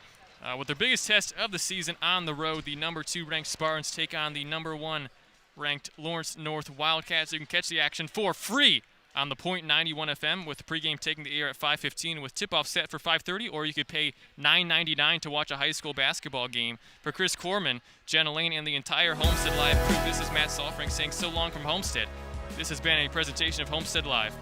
With their biggest test of the season on the road, the #2 ranked Spartans take on the #1 ranked Lawrence North Wildcats. You can catch the action for free on the Point 91 FM with the pregame taking the air at 5:15 with tip-off set for 5:30, or you could pay $9.99 to watch a high school basketball game. For Chris Kohrman, Jenna Lane, and the entire Homestead Live crew, this is Matt Saalfrank saying so long from Homestead. This has been a presentation of Homestead Live.